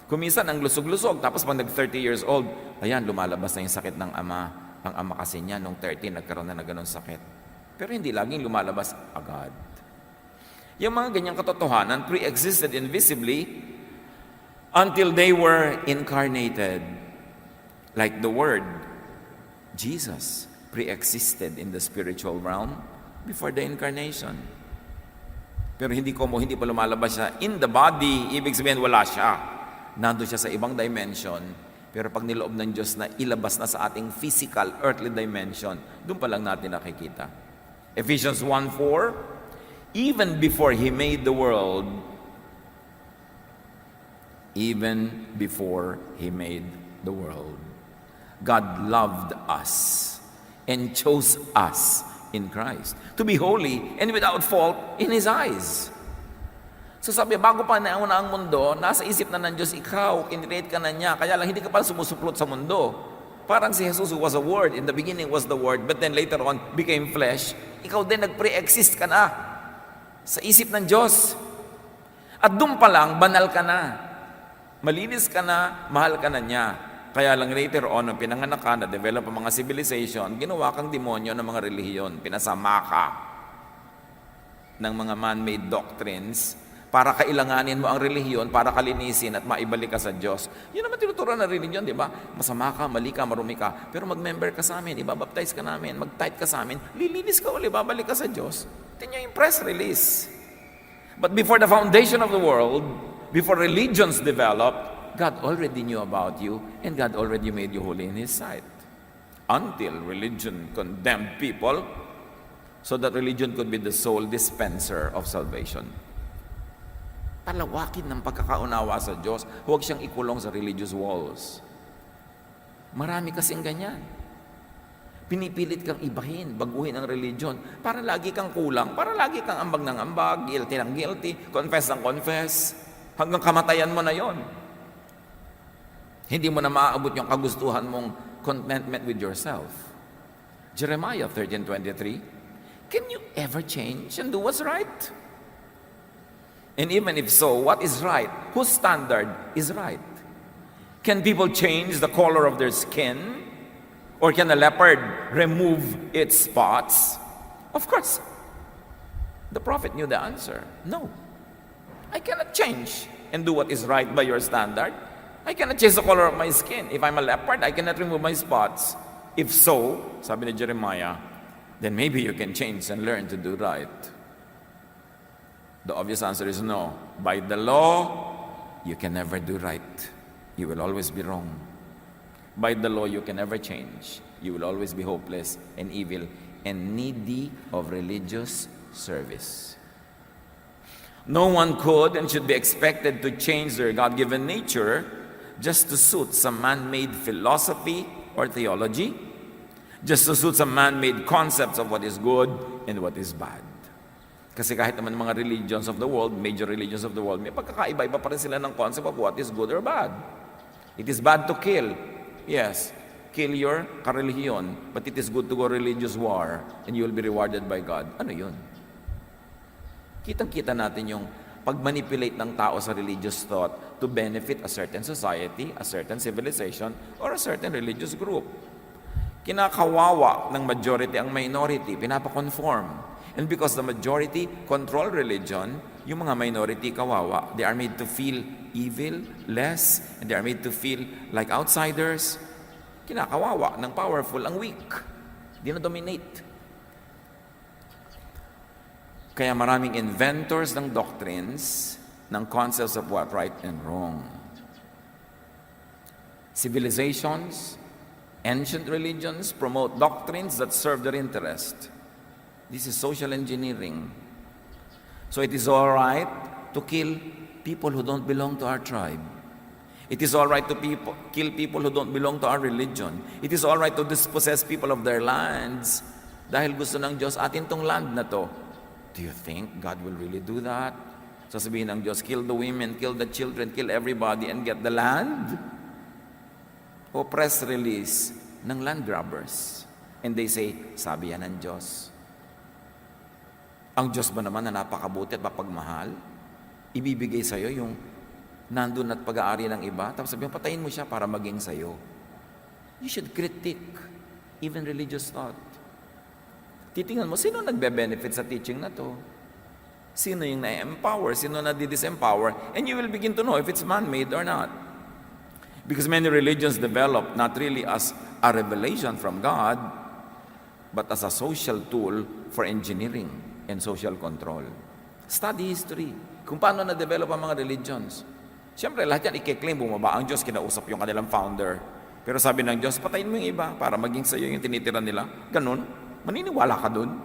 Kuminsan ang lusog-lusog, tapos pag nag-30 years old, ayan, lumalabas na yung sakit ng ama. Ang ama kasi niya, nung 30, nagkaroon na ganun sakit. Pero hindi laging lumalabas agad. Yung mga ganyang katotohanan pre-existed invisibly until they were incarnated. Like the Word, Jesus pre-existed in the spiritual realm before the incarnation. Pero hindi pa lumalabas siya in the body, ibig sabihin wala siya. Nandun siya sa ibang dimension, pero pag niloob ng Diyos na ilabas na sa ating physical, earthly dimension, doon pa lang natin nakikita. Ephesians 1:4, even before He made the world, God loved us and chose us in Christ to be holy and without fault in His eyes. So sabi, bago pa nauna ang mundo, nasa isip na ng Diyos, ikaw, kinrate ka na niya, kaya lang hindi ka pa sumusuplot sa mundo. Parang si Jesus who was a Word, in the beginning was the Word, but then later on became flesh. Ikaw din nag-pre-exist ka na sa isip ng Diyos. At doon pa lang, banal ka na. Malinis ka na, mahal ka na niya. Kaya lang later on, nung pinanganak ka, na-develop ang mga civilization, ginawa kang demonyo ng mga relihiyon, pinasama ka ng mga man-made doctrines, para kailanganin mo ang relihiyon, para kalinisin at maibalik ka sa Diyos. Yun naman tinuturuan ng relihiyon, di ba? Masama ka, mali ka, marumi ka, pero mag-member ka sa amin, ibabaptize ka namin, mag-tithe ka sa amin, lilinis ka ulit, babalik ka sa Diyos. Tingnan yung press release. But before the foundation of the world, before religions developed, God already knew about you, and God already made you holy in His sight. Until religion condemned people, so that religion could be the sole dispenser of salvation. Palawakin ng pagkakaunawa sa Diyos, huwag siyang ikulong sa religious walls. Marami kasing ganyan. Pinipilit kang ibahin, baguhin ang religion, para lagi kang kulang, para lagi kang ambag ng ambag, guilty ng guilty, confess ng confess, hanggang kamatayan mo na yon. Hindi mo na maaabot yung kagustuhan mong contentment with yourself. Jeremiah 13:23, can you ever change and do what's right? And even if so, what is right? Whose standard is right? Can people change the color of their skin? Or can a leopard remove its spots? Of course. The prophet knew the answer. No. I cannot change and do what is right by your standard. I cannot change the color of my skin. If I'm a leopard, I cannot remove my spots. If so, sabi ni Jeremiah, then maybe you can change and learn to do right. The obvious answer is no. By the law, you can never do right. You will always be wrong. By the law, you can never change. You will always be hopeless and evil and needy of religious service. No one could and should be expected to change their God-given nature just to suit some man-made philosophy or theology, just to suit some man-made concepts of what is good and what is bad. Kasi kahit naman mga religions of the world, major religions of the world, may pagkakaiba-iba pa rin sila ng concept of what is good or bad. It is bad to kill. Yes, kill your karelihiyon, but it is good to go religious war and you will be rewarded by God. Ano yun? Kitang-kita natin yung pag-manipulate ng tao sa religious thought to benefit a certain society, a certain civilization, or a certain religious group. Kinakawawa ng majority ang minority, pinapakonform. And because the majority control religion, yung mga minority kawawa, they are made to feel evil, less, and they are made to feel like outsiders. Kinakawawa ng powerful ang weak. Dinodominate. Kaya maraming inventors ng doctrines, ng concepts of what right and wrong. Civilizations, ancient religions promote doctrines that serve their interest. This is social engineering. So it is all right to kill people who don't belong to our tribe. It is all right to kill people who don't belong to our religion. It is all right to dispossess people of their lands dahil gusto ng Diyos atin tong land na to. Do you think God will really do that? Sasabihin ng Diyos, kill the women, kill the children, kill everybody and get the land? O press release ng land grabbers. And they say, sabi yan ng Diyos. Ang Diyos ba naman na napakabuti at mapagmahal, ibibigay sa'yo yung nandun at pag-aari ng iba, tapos sabihin, patayin mo siya para maging sa'yo. You should critique even religious thought. Titingnan mo, sino nagbe-benefit sa teaching na to? Sino yung na-empower? Sino na di-disempower? And you will begin to know if it's man-made or not. Because many religions develop not really as a revelation from God, but as a social tool for engineering and social control. Study history. Kung paano na-develop ang mga religions. Siyempre, lahat yan i-claim, bumaba ang Diyos, kinausap yung kanilang founder. Pero sabi ng Diyos, patayin mo yung iba para maging sa'yo yung tinitira nila. Ganun. Maniniwala ka dun.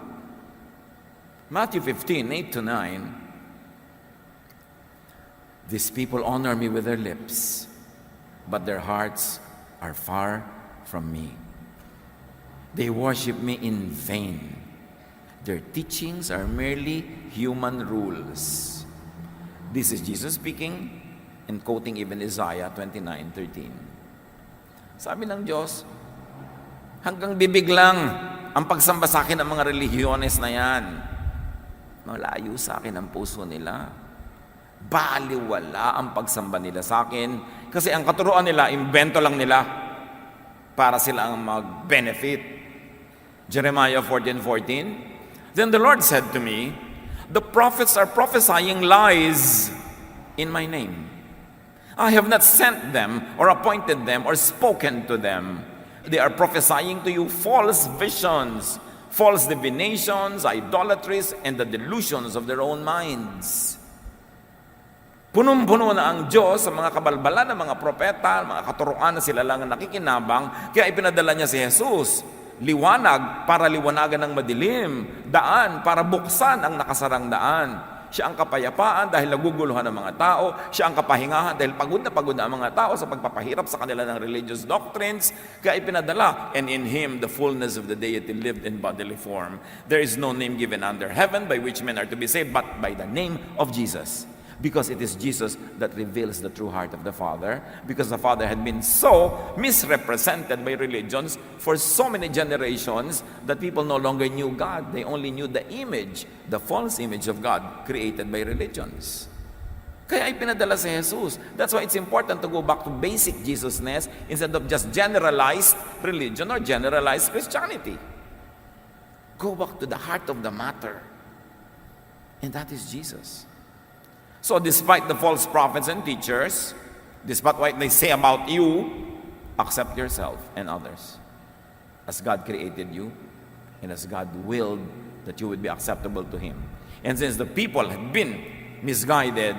Matthew 15:8-9. These people honor me with their lips, but their hearts are far from me. They worship me in vain. Their teachings are merely human rules. This is Jesus speaking and quoting even Isaiah 29:13. Sabi ng Diyos, hanggang bibig lang ang pagsamba sa akin ng mga religyones na yan. Malayo sa akin ang puso nila. Baliwala ang pagsamba nila sa akin kasi ang katuruan nila, invento lang nila para sila ang mag-benefit. Jeremiah 14:14. Then the Lord said to me, the prophets are prophesying lies in my name. I have not sent them or appointed them or spoken to them. They are prophesying to you false visions, false divinations, idolatries, and the delusions of their own minds. Punong-puno na ang Diyos sa mga kabalbalan ng mga propeta, mga katuruan na sila lang ang nakikinabang, kaya ipinadala niya si Jesus. Liwanag para liwanagan ng madilim, daan para buksan ang nakasarang daan. Siya ang kapayapaan dahil naguguluhan ng mga tao. Siya ang kapahingahan dahil pagod na ang mga tao sa pagpapahirap sa kanila ng religious doctrines. Kaya ipinadala, and in Him the fullness of the deity lived in bodily form. There is no name given under heaven by which men are to be saved, but by the name of Jesus. Because it is Jesus that reveals the true heart of the Father. Because the Father had been so misrepresented by religions for so many generations that people no longer knew God. They only knew the image, the false image of God created by religions. Kaya ipinadala si Jesus. That's why it's important to go back to basic Jesusness instead of just generalized religion or generalized Christianity. Go back to the heart of the matter. And that is Jesus. So despite the false prophets and teachers, despite what they say about you, accept yourself and others as God created you and as God willed that you would be acceptable to Him. And since the people had been misguided,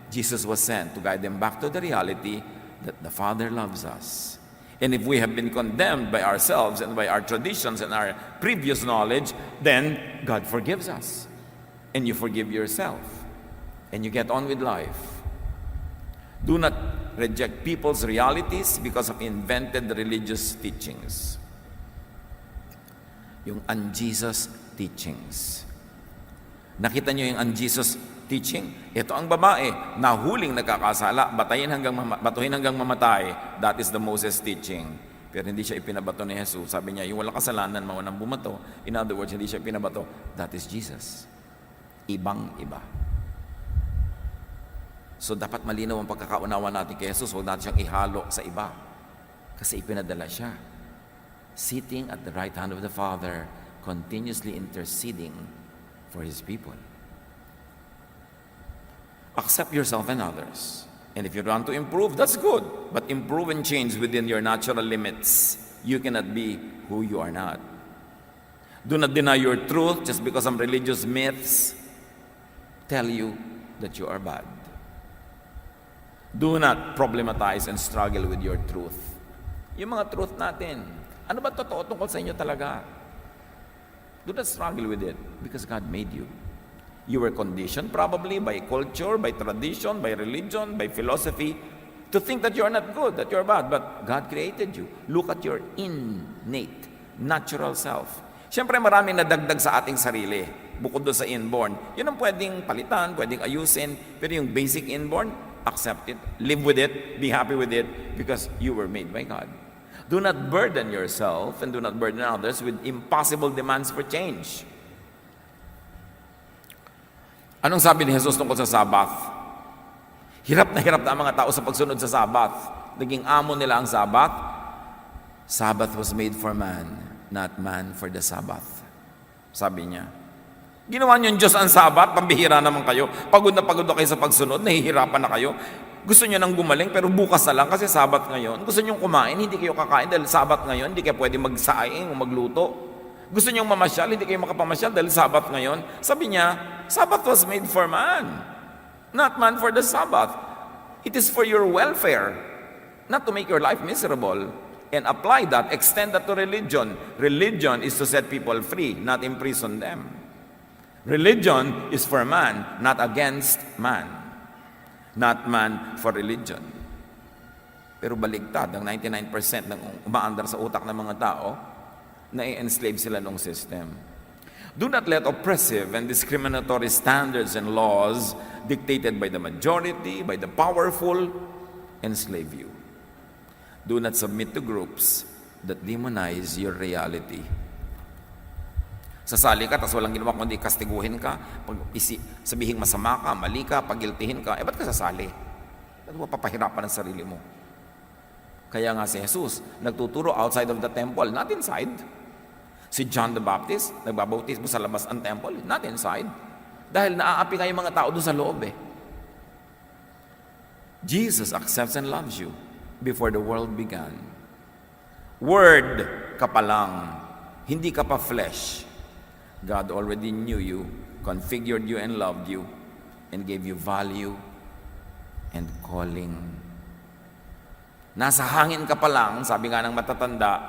Jesus was sent to guide them back to the reality that the Father loves us. And if we have been condemned by ourselves and by our traditions and our previous knowledge, then God forgives us. And you forgive yourself. And you get on with life. Do not reject people's realities because of invented religious teachings. Yung un-Jesus teachings. Nakita nyo yung un-Jesus teaching? Ito ang babae, nahuling nagkakasala, batuhin hanggang mamatay. That is the Moses teaching. Pero hindi siya ipinabato ni Jesus. Sabi niya, yung walang kasalanan, maunang bumato. In other words, hindi siya ipinabato. That is Jesus. Ibang-iba. So dapat malinaw ang pagkakaunawa natin kay Jesus, huwag natin siyang ihalo sa iba. Kasi ipinadala siya. Sitting at the right hand of the Father, continuously interceding for His people. Accept yourself and others. And if you want to improve, that's good. But improve and change within your natural limits. You cannot be who you are not. Do not deny your truth just because some religious myths tell you that you are bad. Do not problematize and struggle with your truth. Yung mga truth natin, ano ba totoo tungkol sa inyo talaga? Do not struggle with it because God made you. You were conditioned probably by culture, by tradition, by religion, by philosophy to think that you are not good, that you are bad. But God created you. Look at your innate, natural self. Siyempre maraming nadagdag sa ating sarili, bukod doon sa inborn. Yun ang pwedeng palitan, pwedeng ayusin, pero yung basic inborn, accept it, live with it, be happy with it, because you were made by God. Do not burden yourself and do not burden others with impossible demands for change. Anong sabi ni Jesus tungkol sa Sabbath? Hirap na ang mga tao sa pagsunod sa Sabbath. Naging amo nila ang Sabbath. Sabbath was made for man, not man for the Sabbath. Sabi niya. Ginawa niyo yung Diyos ang Sabbath, pambihira naman kayo. Pagod na kayo sa pagsunod, nahihirapan na kayo. Gusto niyo nang gumaling, pero bukas na lang kasi Sabbath ngayon. Gusto niyo kumain, hindi kayo kakain dahil Sabbath ngayon, hindi kayo pwede magsaing o magluto. Gusto niyo mamasyal, hindi kayo makapamasyal dahil Sabbath ngayon. Sabi niya, Sabbath was made for man, not man for the Sabbath. It is for your welfare, not to make your life miserable. And apply that, extend that to religion. Religion is to set people free, not imprison them. Religion is for man, not against man. Not man for religion. Pero baligtad, ang 99% ng umaandar sa utak ng mga tao, na-enslave sila ng system. Do not let oppressive and discriminatory standards and laws dictated by the majority, by the powerful, enslave you. Do not submit to groups that demonize your reality. Sasali ka, tapos walang ginawa kundi kastiguhin ka, sabihin masama ka, mali ka, pagiltihin ka, ba't ka sasali? Ba't mo papahirapan ang sarili mo? Kaya nga si Jesus, nagtuturo outside of the temple, not inside. Si John the Baptist, nagbabautismo sa labas ng temple, not inside. Dahil naaapi nga yung mga tao doon sa loob eh. Jesus accepts and loves you before the world began. Word ka pa lang, hindi ka pa flesh. God already knew you, configured you and loved you, and gave you value and calling. Nasa hangin ka pa lang, sabi nga ng matatanda,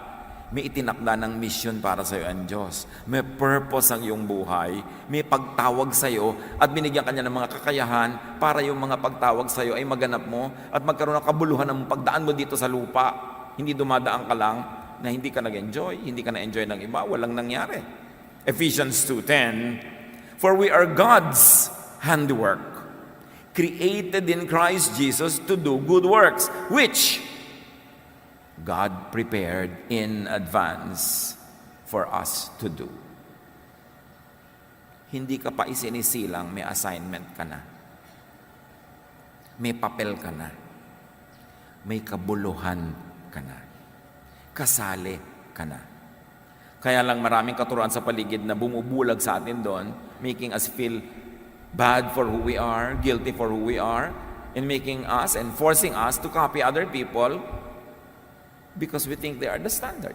may itinakda ng mission para sa iyo ang Diyos. May purpose ang iyong buhay. May pagtawag sa iyo at binigyan ka niya ng mga kakayahan para yung mga pagtawag sa iyo ay maganap mo at magkaroon ng kabuluhan ng pagdaan mo dito sa lupa. Hindi dumadaan ka lang na hindi ka nag-enjoy, hindi ka na-enjoy ng iba, walang nangyari. Ephesians 2:10, for we are God's handiwork, created in Christ Jesus to do good works, which God prepared in advance for us to do. Hindi ka pa isinisilang, may assignment ka na. May papel ka na. May kabuluhan ka na. Kasali ka na. Kaya lang maraming katuruan sa paligid na bumubulag sa atin doon, making us feel bad for who we are, guilty for who we are, and making us and forcing us to copy other people because we think they are the standard.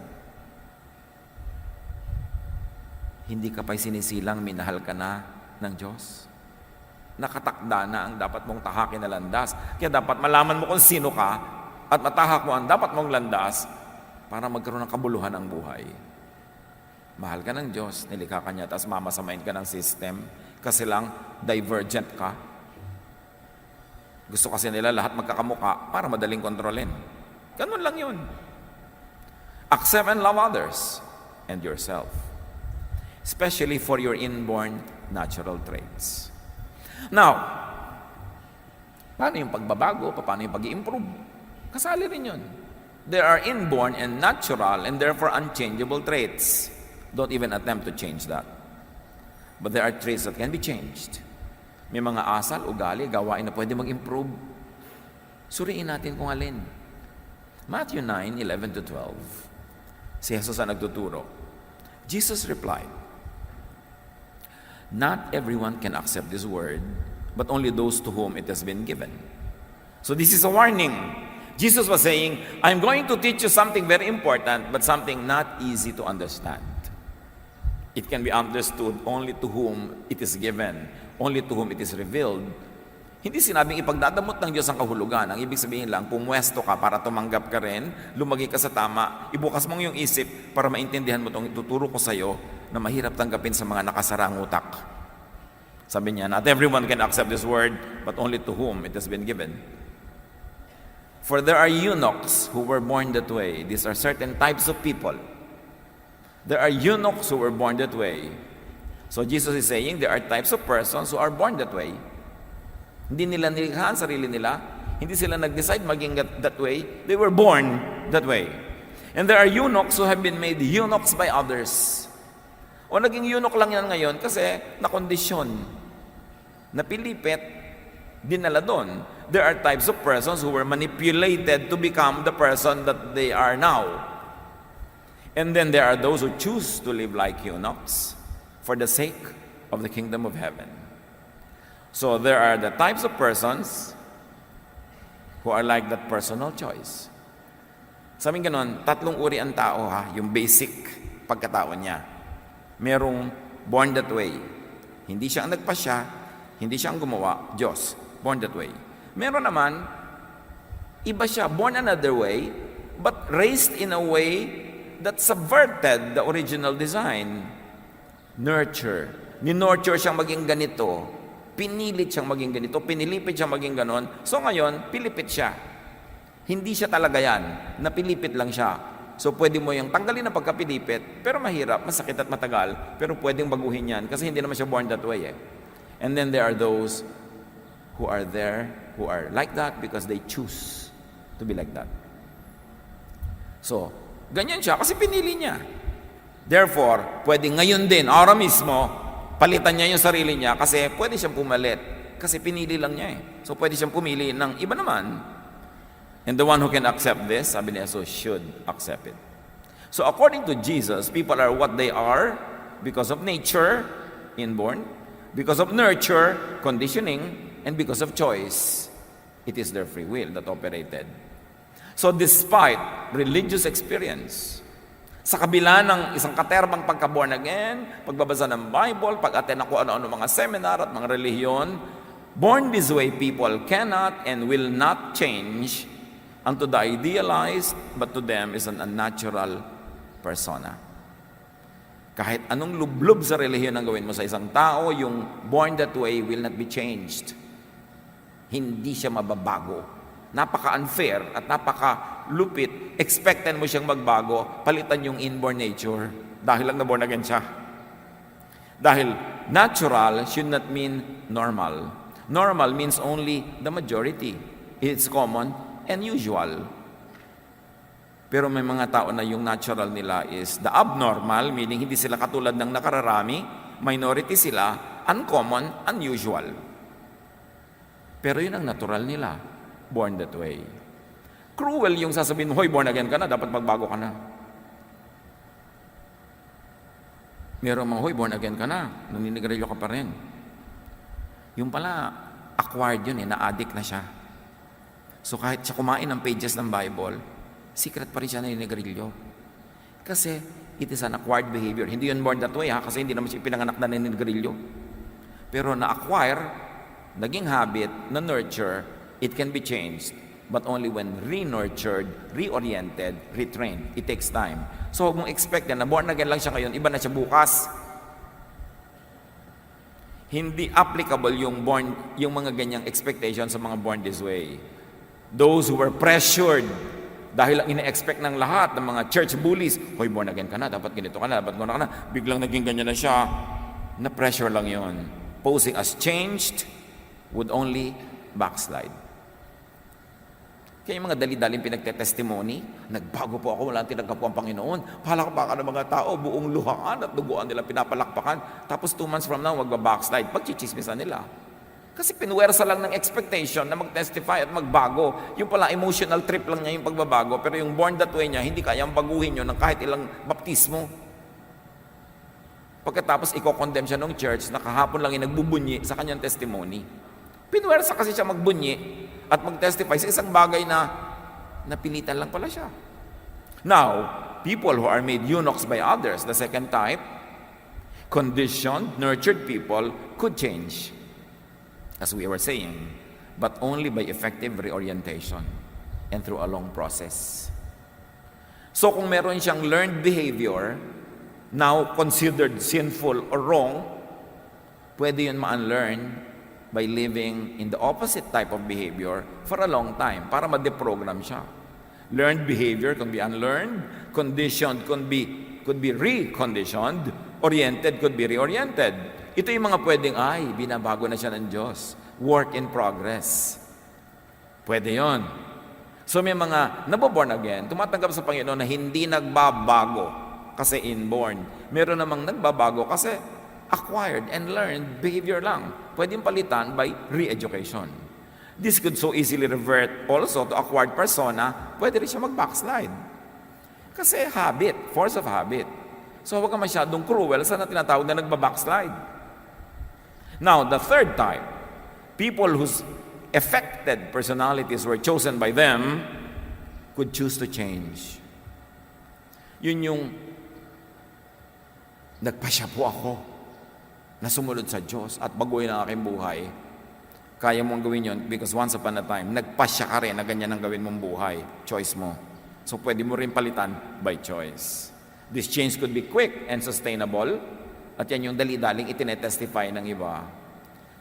Hindi ka pa'y sinisilang, minahal ka na ng Diyos. Nakatakda na ang dapat mong tahakin na landas. Kaya dapat malaman mo kung sino ka at matahak mo ang dapat mong landas para magkaroon ng kabuluhan ang buhay. Mahal ka ng Diyos, nilikha ka niya, tapos mamasamain ka ng system kasi lang divergent ka. Gusto kasi nila lahat magkakamuka para madaling kontrolin. Ganun lang yun. Accept and love others and yourself, especially for your inborn natural traits. Now, paano yung pagbabago? Paano yung pag-i-improve? Kasali rin yun. There are inborn and natural and therefore unchangeable traits. Don't even attempt to change that. But there are traits that can be changed. May mga asal, ugali, gawain na pwede mag-improve. Suriin natin kung alin. Matthew 9:11-12. Si Jesus ang nagtuturo. Jesus replied, not everyone can accept this word, but only those to whom it has been given. So this is a warning. Jesus was saying, I'm going to teach you something very important, but something not easy to understand. It can be understood only to whom it is given, only to whom it is revealed. Hindi sinabing ipagdadamot ng Diyos ang kahulugan. Ang ibig sabihin lang, pumwesto ka para tumanggap ka rin, lumagay ka sa tama, ibukas mong yung isip para maintindihan mo itong ituturo ko sa iyo na mahirap tanggapin sa mga nakasarang utak. Sabi niya, not everyone can accept this word, but only to whom it has been given. For there are eunuchs who were born that way. These are certain types of people. There are eunuchs who were born that way. So Jesus is saying there are types of persons who are born that way. Hindi nila nilikha ang sarili nila. Hindi sila nag-decide maging that way. They were born that way. And there are eunuchs who have been made eunuchs by others. O naging eunuch lang yan ngayon kasi nakondisyon, napilipit, dinala doon. There are types of persons who were manipulated to become the person that they are now. And then there are those who choose to live like eunuchs for the sake of the kingdom of heaven. So there are the types of persons who are like that personal choice. Sabi ganon, tatlong uri ang tao ha, yung basic pagkatao niya. Merong born that way. Hindi siya ang nagpasya, hindi siya ang gumawa, Diyos. Born that way. Meron naman, iba siya, born another way, but raised in a way that subverted the original design. Nurture. Ni-nurture siyang maging ganito. Pinilit siyang maging ganito. Pinilipit siyang maging ganon. So ngayon, pilipit siya. Hindi siya talaga yan. Napilipit lang siya. So pwede mo yung tanggalin ang pagkapilipit, pero mahirap, masakit at matagal, pero pwedeng baguhin yan kasi hindi naman siya born that way eh. And then there are those who are there, who are like that because they choose to be like that. So, ganyan siya kasi pinili niya. Therefore, pwede ngayon din, araw mismo, palitan niya yung sarili niya kasi pwede siyang pumalit. Kasi pinili lang niya eh. So, pwede siyang pumili ng iba naman. And the one who can accept this, sabi niya, so should accept it. So, according to Jesus, people are what they are because of nature, inborn, because of nurture, conditioning, and because of choice. It is their free will that operated. So, despite religious experience, sa kabila ng isang katerbang pagka-born again, pagbabasa ng Bible, pag-attend ako ano-ano mga seminar at mga relihiyon, born this way people cannot and will not change unto the idealized, but to them is an unnatural persona. Kahit anong lublob sa relihiyon ang gawin mo sa isang tao, yung born that way will not be changed. Hindi siya mababago. Napaka-unfair at napaka-lupit. Expected mo siyang magbago, palitan yung inborn nature dahil lang na-born again siya. Dahil natural should not mean normal. Normal means only the majority. It's common and usual. Pero may mga tao na yung natural nila is the abnormal, meaning hindi sila katulad ng nakararami, minority sila, uncommon, unusual. Pero yun ang natural nila, born that way. Cruel yung sasabihin mo, hoy, born again ka na, dapat magbago ka na. Meron mga, hoy, born again ka na, naninigarilyo ka pa rin. Yung pala, acquired yun na-addict na siya. So kahit siya kumain ng pages ng Bible, secret pa rin siya naninigarilyo. Kasi it is an acquired behavior. Hindi yun born that way ha, kasi hindi naman siya pinanganak na naninigarilyo. Pero na-acquire, naging habit, na-nurture, it can be changed. But only when re-nurtured, reoriented, retrained. It takes time. So huwag mong expect na born again lang siya ngayon, iba na siya bukas. Hindi applicable yung mga ganyang expectation sa mga born this way. Those who were pressured dahil ang ina-expect ng lahat ng mga church bullies, hoy, born again ka na, dapat ganito ka na, dapat gano'n ka na, biglang naging ganyan na siya, na-pressure lang yon. Posing as changed would only backslide. Kaya yung mga dali-daling pinagte-testimony, nagbago po ako, wala tinagka po ang Panginoon, palakpakan ng mga tao, buong luhaan at duguan nila pinapalakpakan, tapos 2 months from now, magbabackslide, pagchichismisan nila. Kasi pinuwersa lang ng expectation na mag-testify at magbago. Yung pala, emotional trip lang niya yung pagbabago, pero yung born that way niya, hindi kayang baguhin yun ng kahit ilang baptismo. Pagkatapos, i-condemn siya ng church na kahapon lang yung nagbubunyi sa kanyang testimony. Pinuwersa kasi siya magbunyi at mag-testify sa isang bagay na napilitan lang pala siya. Now, people who are made eunuchs by others, the second type, Conditioned, nurtured people could change, as we were saying, but only by effective reorientation and through a long process. So kung meron siyang learned behavior, now considered sinful or wrong, pwede yun ma-unlearn by living in the opposite type of behavior for a long time para ma-deprogram siya. Learned behavior can be unlearned, conditioned could be reconditioned, oriented could be reoriented. Ito yung mga pwedeng, binabago na siya ng Diyos. Work in progress. Pwede yon. So may mga naboborn again, tumatanggap sa Panginoon na hindi nagbabago kasi inborn. Meron namang nagbabago kasi acquired and learned behavior lang. Pwedeng palitan by re-education. This could so easily revert also to acquired persona, pwede rin siya mag-backslide. Kasi habit, force of habit. So huwag ka masyadong cruel sa tinatawag na nagba-backslide. Now, the third type, people whose affected personalities were chosen by them could choose to change. Yun yung nagpasya po ako na sumunod sa Diyos at baguhin ang aking buhay. Kaya mong gawin yun because once upon a time, nagpasya ka rin na ganyan ang gawin mong buhay. Choice mo. So pwede mo rin palitan by choice. This change could be quick and sustainable at yan yung dali-daling itinetestify ng iba.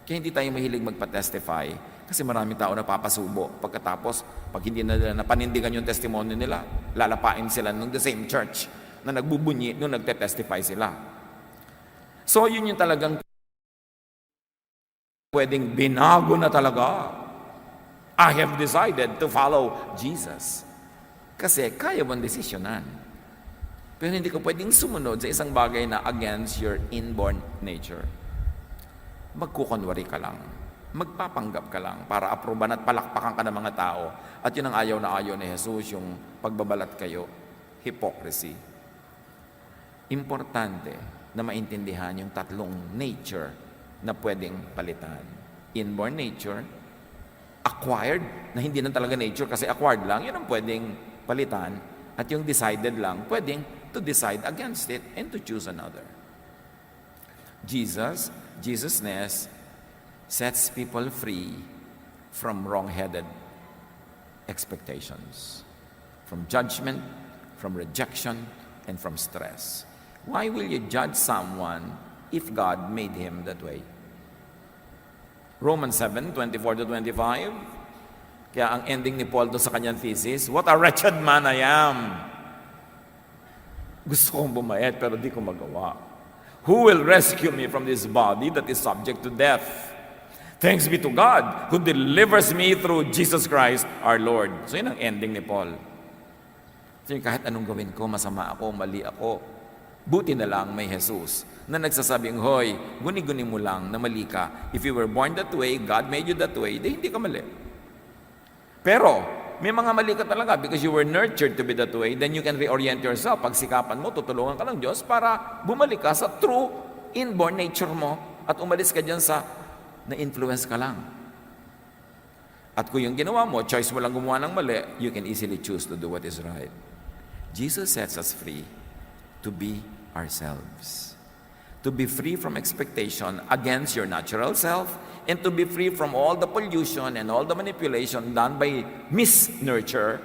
Kaya hindi tayo mahilig magpa-testify kasi maraming tao na papasubo. Pagkatapos, pag hindi na nila napanindigan yung testimony nila, lalapain sila nung the same church na nagbubunyi nung nagte-testify sila. So yun yung talagang pwedeng binago na talaga. I have decided to follow Jesus. Kasi kaya mong desisyonan. Pero hindi ka pwedeng sumunod sa isang bagay na against your inborn nature. Magkukunwari ka lang. Magpapanggap ka lang para aproban at palakpakan ka ng mga tao. At yun ang ayaw na ayaw ni Jesus, yung pagbabalat kayo. Hypocrisy. Importante na maintindihan yung tatlong nature na pwedeng palitan. Inborn nature, acquired, na hindi na talaga nature kasi acquired lang, yun ang pwedeng palitan. At yung decided lang, pwedeng to decide against it and to choose another. Jesusness sets people free from wrong-headed expectations, from judgment, from rejection, and from stress. Why will you judge someone if God made him that way? Romans 7:24-25. Kaya ang ending ni Paul doon sa kanyang thesis, what a wretched man I am. Gusto kong bumayat pero di ko magawa. Who will rescue me from this body that is subject to death? Thanks be to God who delivers me through Jesus Christ our Lord. So yun ang ending ni Paul. So kahit anong gawin ko, masama ako, mali ako, buti na lang may Jesus na nagsasabing, hoy, guni-guni mo lang na mali ka. If you were born that way, God made you that way, di hindi ka mali. Pero, may mga mali ka talaga because you were nurtured to be that way, then you can reorient yourself. Pagsikapan mo, tutulungan ka ng Diyos para bumalik ka sa true inborn nature mo at umalis ka dyan sa na-influence ka lang. At kung yung ginawa mo, choice mo lang gumawa ng mali, you can easily choose to do what is right. Jesus sets us free to be ourselves. To be free from expectation against your natural self and to be free from all the pollution and all the manipulation done by misnurture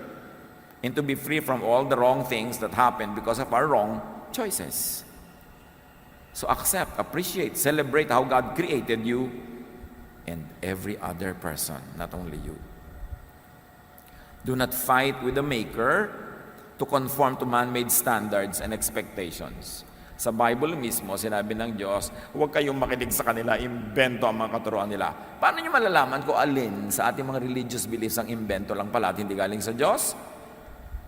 and to be free from all the wrong things that happen because of our wrong choices. So accept, appreciate, celebrate how God created you and every other person, not only you. Do not fight with the Maker to conform to man-made standards and expectations. Sa Bible mismo, sinabi ng Diyos, huwag kayong makinig sa kanila, imbento ang mga katuruan nila. Paano nyo malalaman kung alin sa ating mga religious beliefs ang imbento lang pala at hindi galing sa Diyos?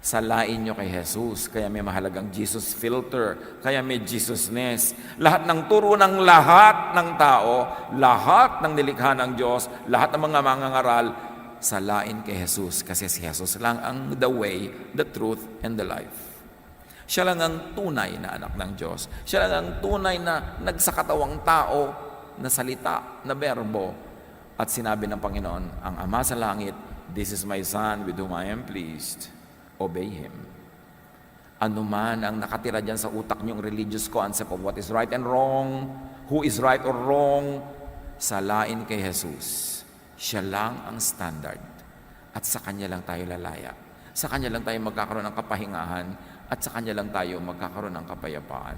Salain nyo kay Jesus. Kaya may mahalagang Jesus filter. Kaya may Jesusness. Lahat ng turo ng lahat ng tao, lahat ng nilikha ng Diyos, lahat ng mga mangangaral, salain kay Jesus. Kasi si Jesus lang ang the way, the truth, and the life. Siya lang ang tunay na anak ng Diyos. Siya lang ang tunay na nagsakatawang tao, na salita, na berbo. At sinabi ng Panginoon, ang Ama sa langit, this is my Son with whom I am pleased. Obey Him. Ano man ang nakatira dyan sa utak niyong religious concept of what is right and wrong, who is right or wrong, salain kay Jesus. Siya lang ang standard. At sa Kanya lang tayo lalaya. Sa Kanya lang tayo magkakaroon ng kapahingahan at sa Kanya lang tayo magkakaroon ng kapayapaan.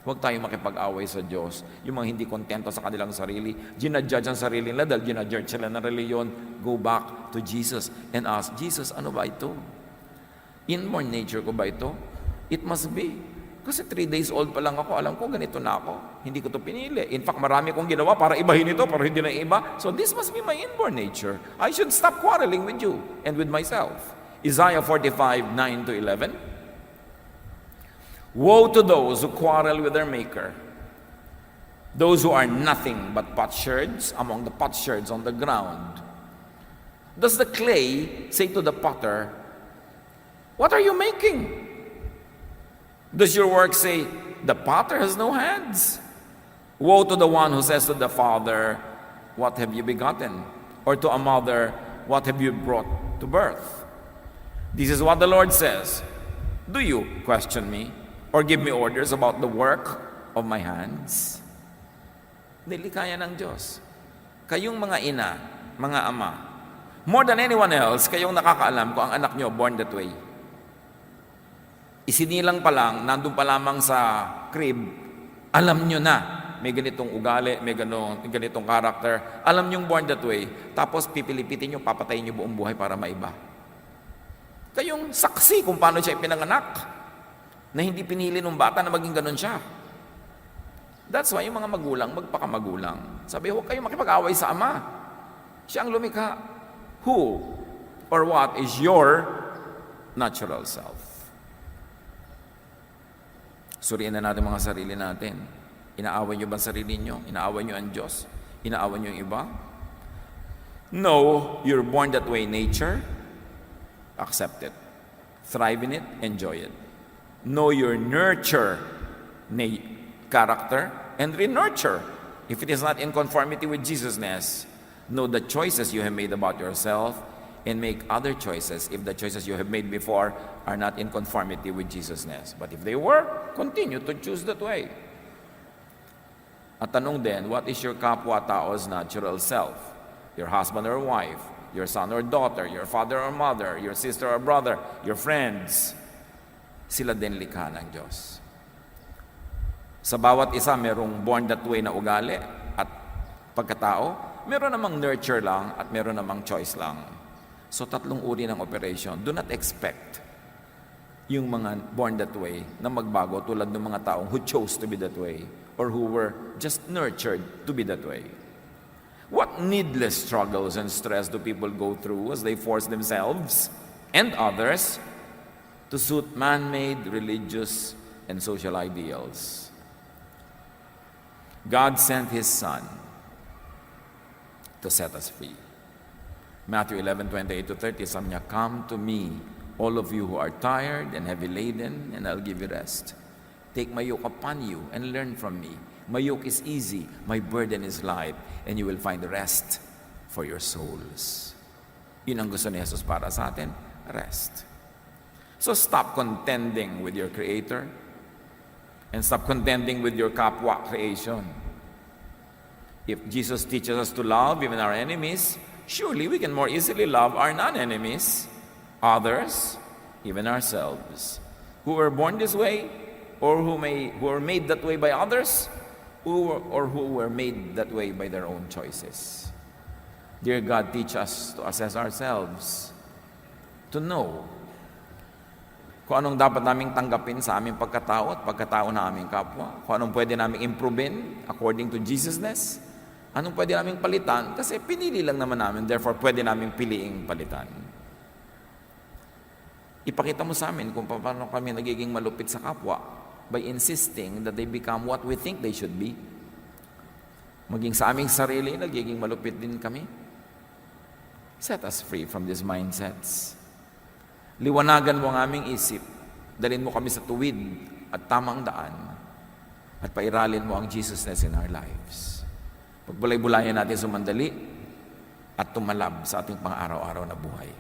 Huwag tayo makipag-away sa Diyos. Yung mga hindi kontento sa kanilang sarili, ginadjudge ang sarili nila dahil ginadjudge sila ng reliyon. Go back to Jesus and ask, Jesus, ano ba ito? Inborn nature ko ba ito? It must be. Kasi 3 days old pa lang ako, alam ko ganito na ako. Hindi ko to pinili. In fact, marami kong ginawa para ibahin ito, pero hindi na iba. So this must be my inborn nature. I should stop quarreling with you and with myself. Isaiah 45, 9-11. Woe to those who quarrel with their maker, those who are nothing but potsherds among the potsherds on the ground. Does the clay say to the potter, what are you making? Does your work say, the potter has no hands? Woe to the one who says to the father, what have you begotten? Or to a mother, what have you brought to birth? This is what the Lord says. Do you question me or give me orders about the work of my hands? Nilikaya ng Diyos. Kayong mga ina, mga ama, more than anyone else, kayong nakakaalam kung ang anak nyo born that way. Isinilang pa lang, nandun pa lamang sa crib, alam nyo na, may ganitong ugali, may ganitong character, alam nyo born that way, tapos pipilipitin nyo, papatayin nyo buong buhay para maiba. Kayong saksi kung paano siya ipinanganak, na hindi pinili ng bata na maging ganun siya. That's why yung mga magulang, magpakamagulang. Sabi, huwag kayong makipag-away sa ama. Siya ang lumikha. Who or what is your natural self? Suriin na natin mga sarili natin. Inaaway nyo ba ang sarili nyo? Inaaway nyo ang Diyos? Inaaway nyo yung iba? No, you're born that way nature. Accept it. Thrive in it. Enjoy it. Know your nurture character and re-nurture. If it is not in conformity with Jesus-ness, know the choices you have made about yourself and make other choices if the choices you have made before are not in conformity with Jesus-ness. But if they were, continue to choose that way. At tanong din, what is your kapwa-tao's natural self? Your husband or wife, your son or daughter, your father or mother, your sister or brother, your friends. Sila din likha ng Diyos. Sa bawat isa, merong born that way na ugali at pagkatao, meron namang nurture lang at meron namang choice lang. So, tatlong uri ng operation. Do not expect yung mga born that way na magbago tulad ng mga taong who chose to be that way or who were just nurtured to be that way. What needless struggles and stress do people go through as they force themselves and others to suit man-made religious and social ideals? God sent His Son to set us free. Matthew 11:28-30, sabi niya, come to me, all of you who are tired and heavy laden, and I'll give you rest. Take my yoke upon you and learn from me. My yoke is easy, my burden is light, and you will find rest for your souls. Yun ang gusto ni Jesus para sa atin, rest. So stop contending with your Creator and stop contending with your kapwa creation. If Jesus teaches us to love even our enemies, surely we can more easily love our non-enemies, others, even ourselves, who were born this way, or who were made that way by others, or who were made that way by their own choices. Dear God, teach us to assess ourselves, to know kung anong dapat naming tanggapin sa aming pagkatao at pagkatao na aming kapwa, kung anong pwede naming improvein according to Jesus-ness, anong pwede naming palitan, kasi pinili lang naman namin, therefore pwede naming piliing palitan. Ipakita mo sa amin kung paano kami nagiging malupit sa kapwa by insisting that they become what we think they should be. Maging sa aming sarili, nagiging malupit din kami. Set us free from these mindsets. Liwanagan mo ang aming isip, dalhin mo kami sa tuwid at tamang daan, at pairalin mo ang Jesus-ness in our lives. Pagbulay-bulayan natin sumandali at tumalab sa ating pang-araw-araw na buhay.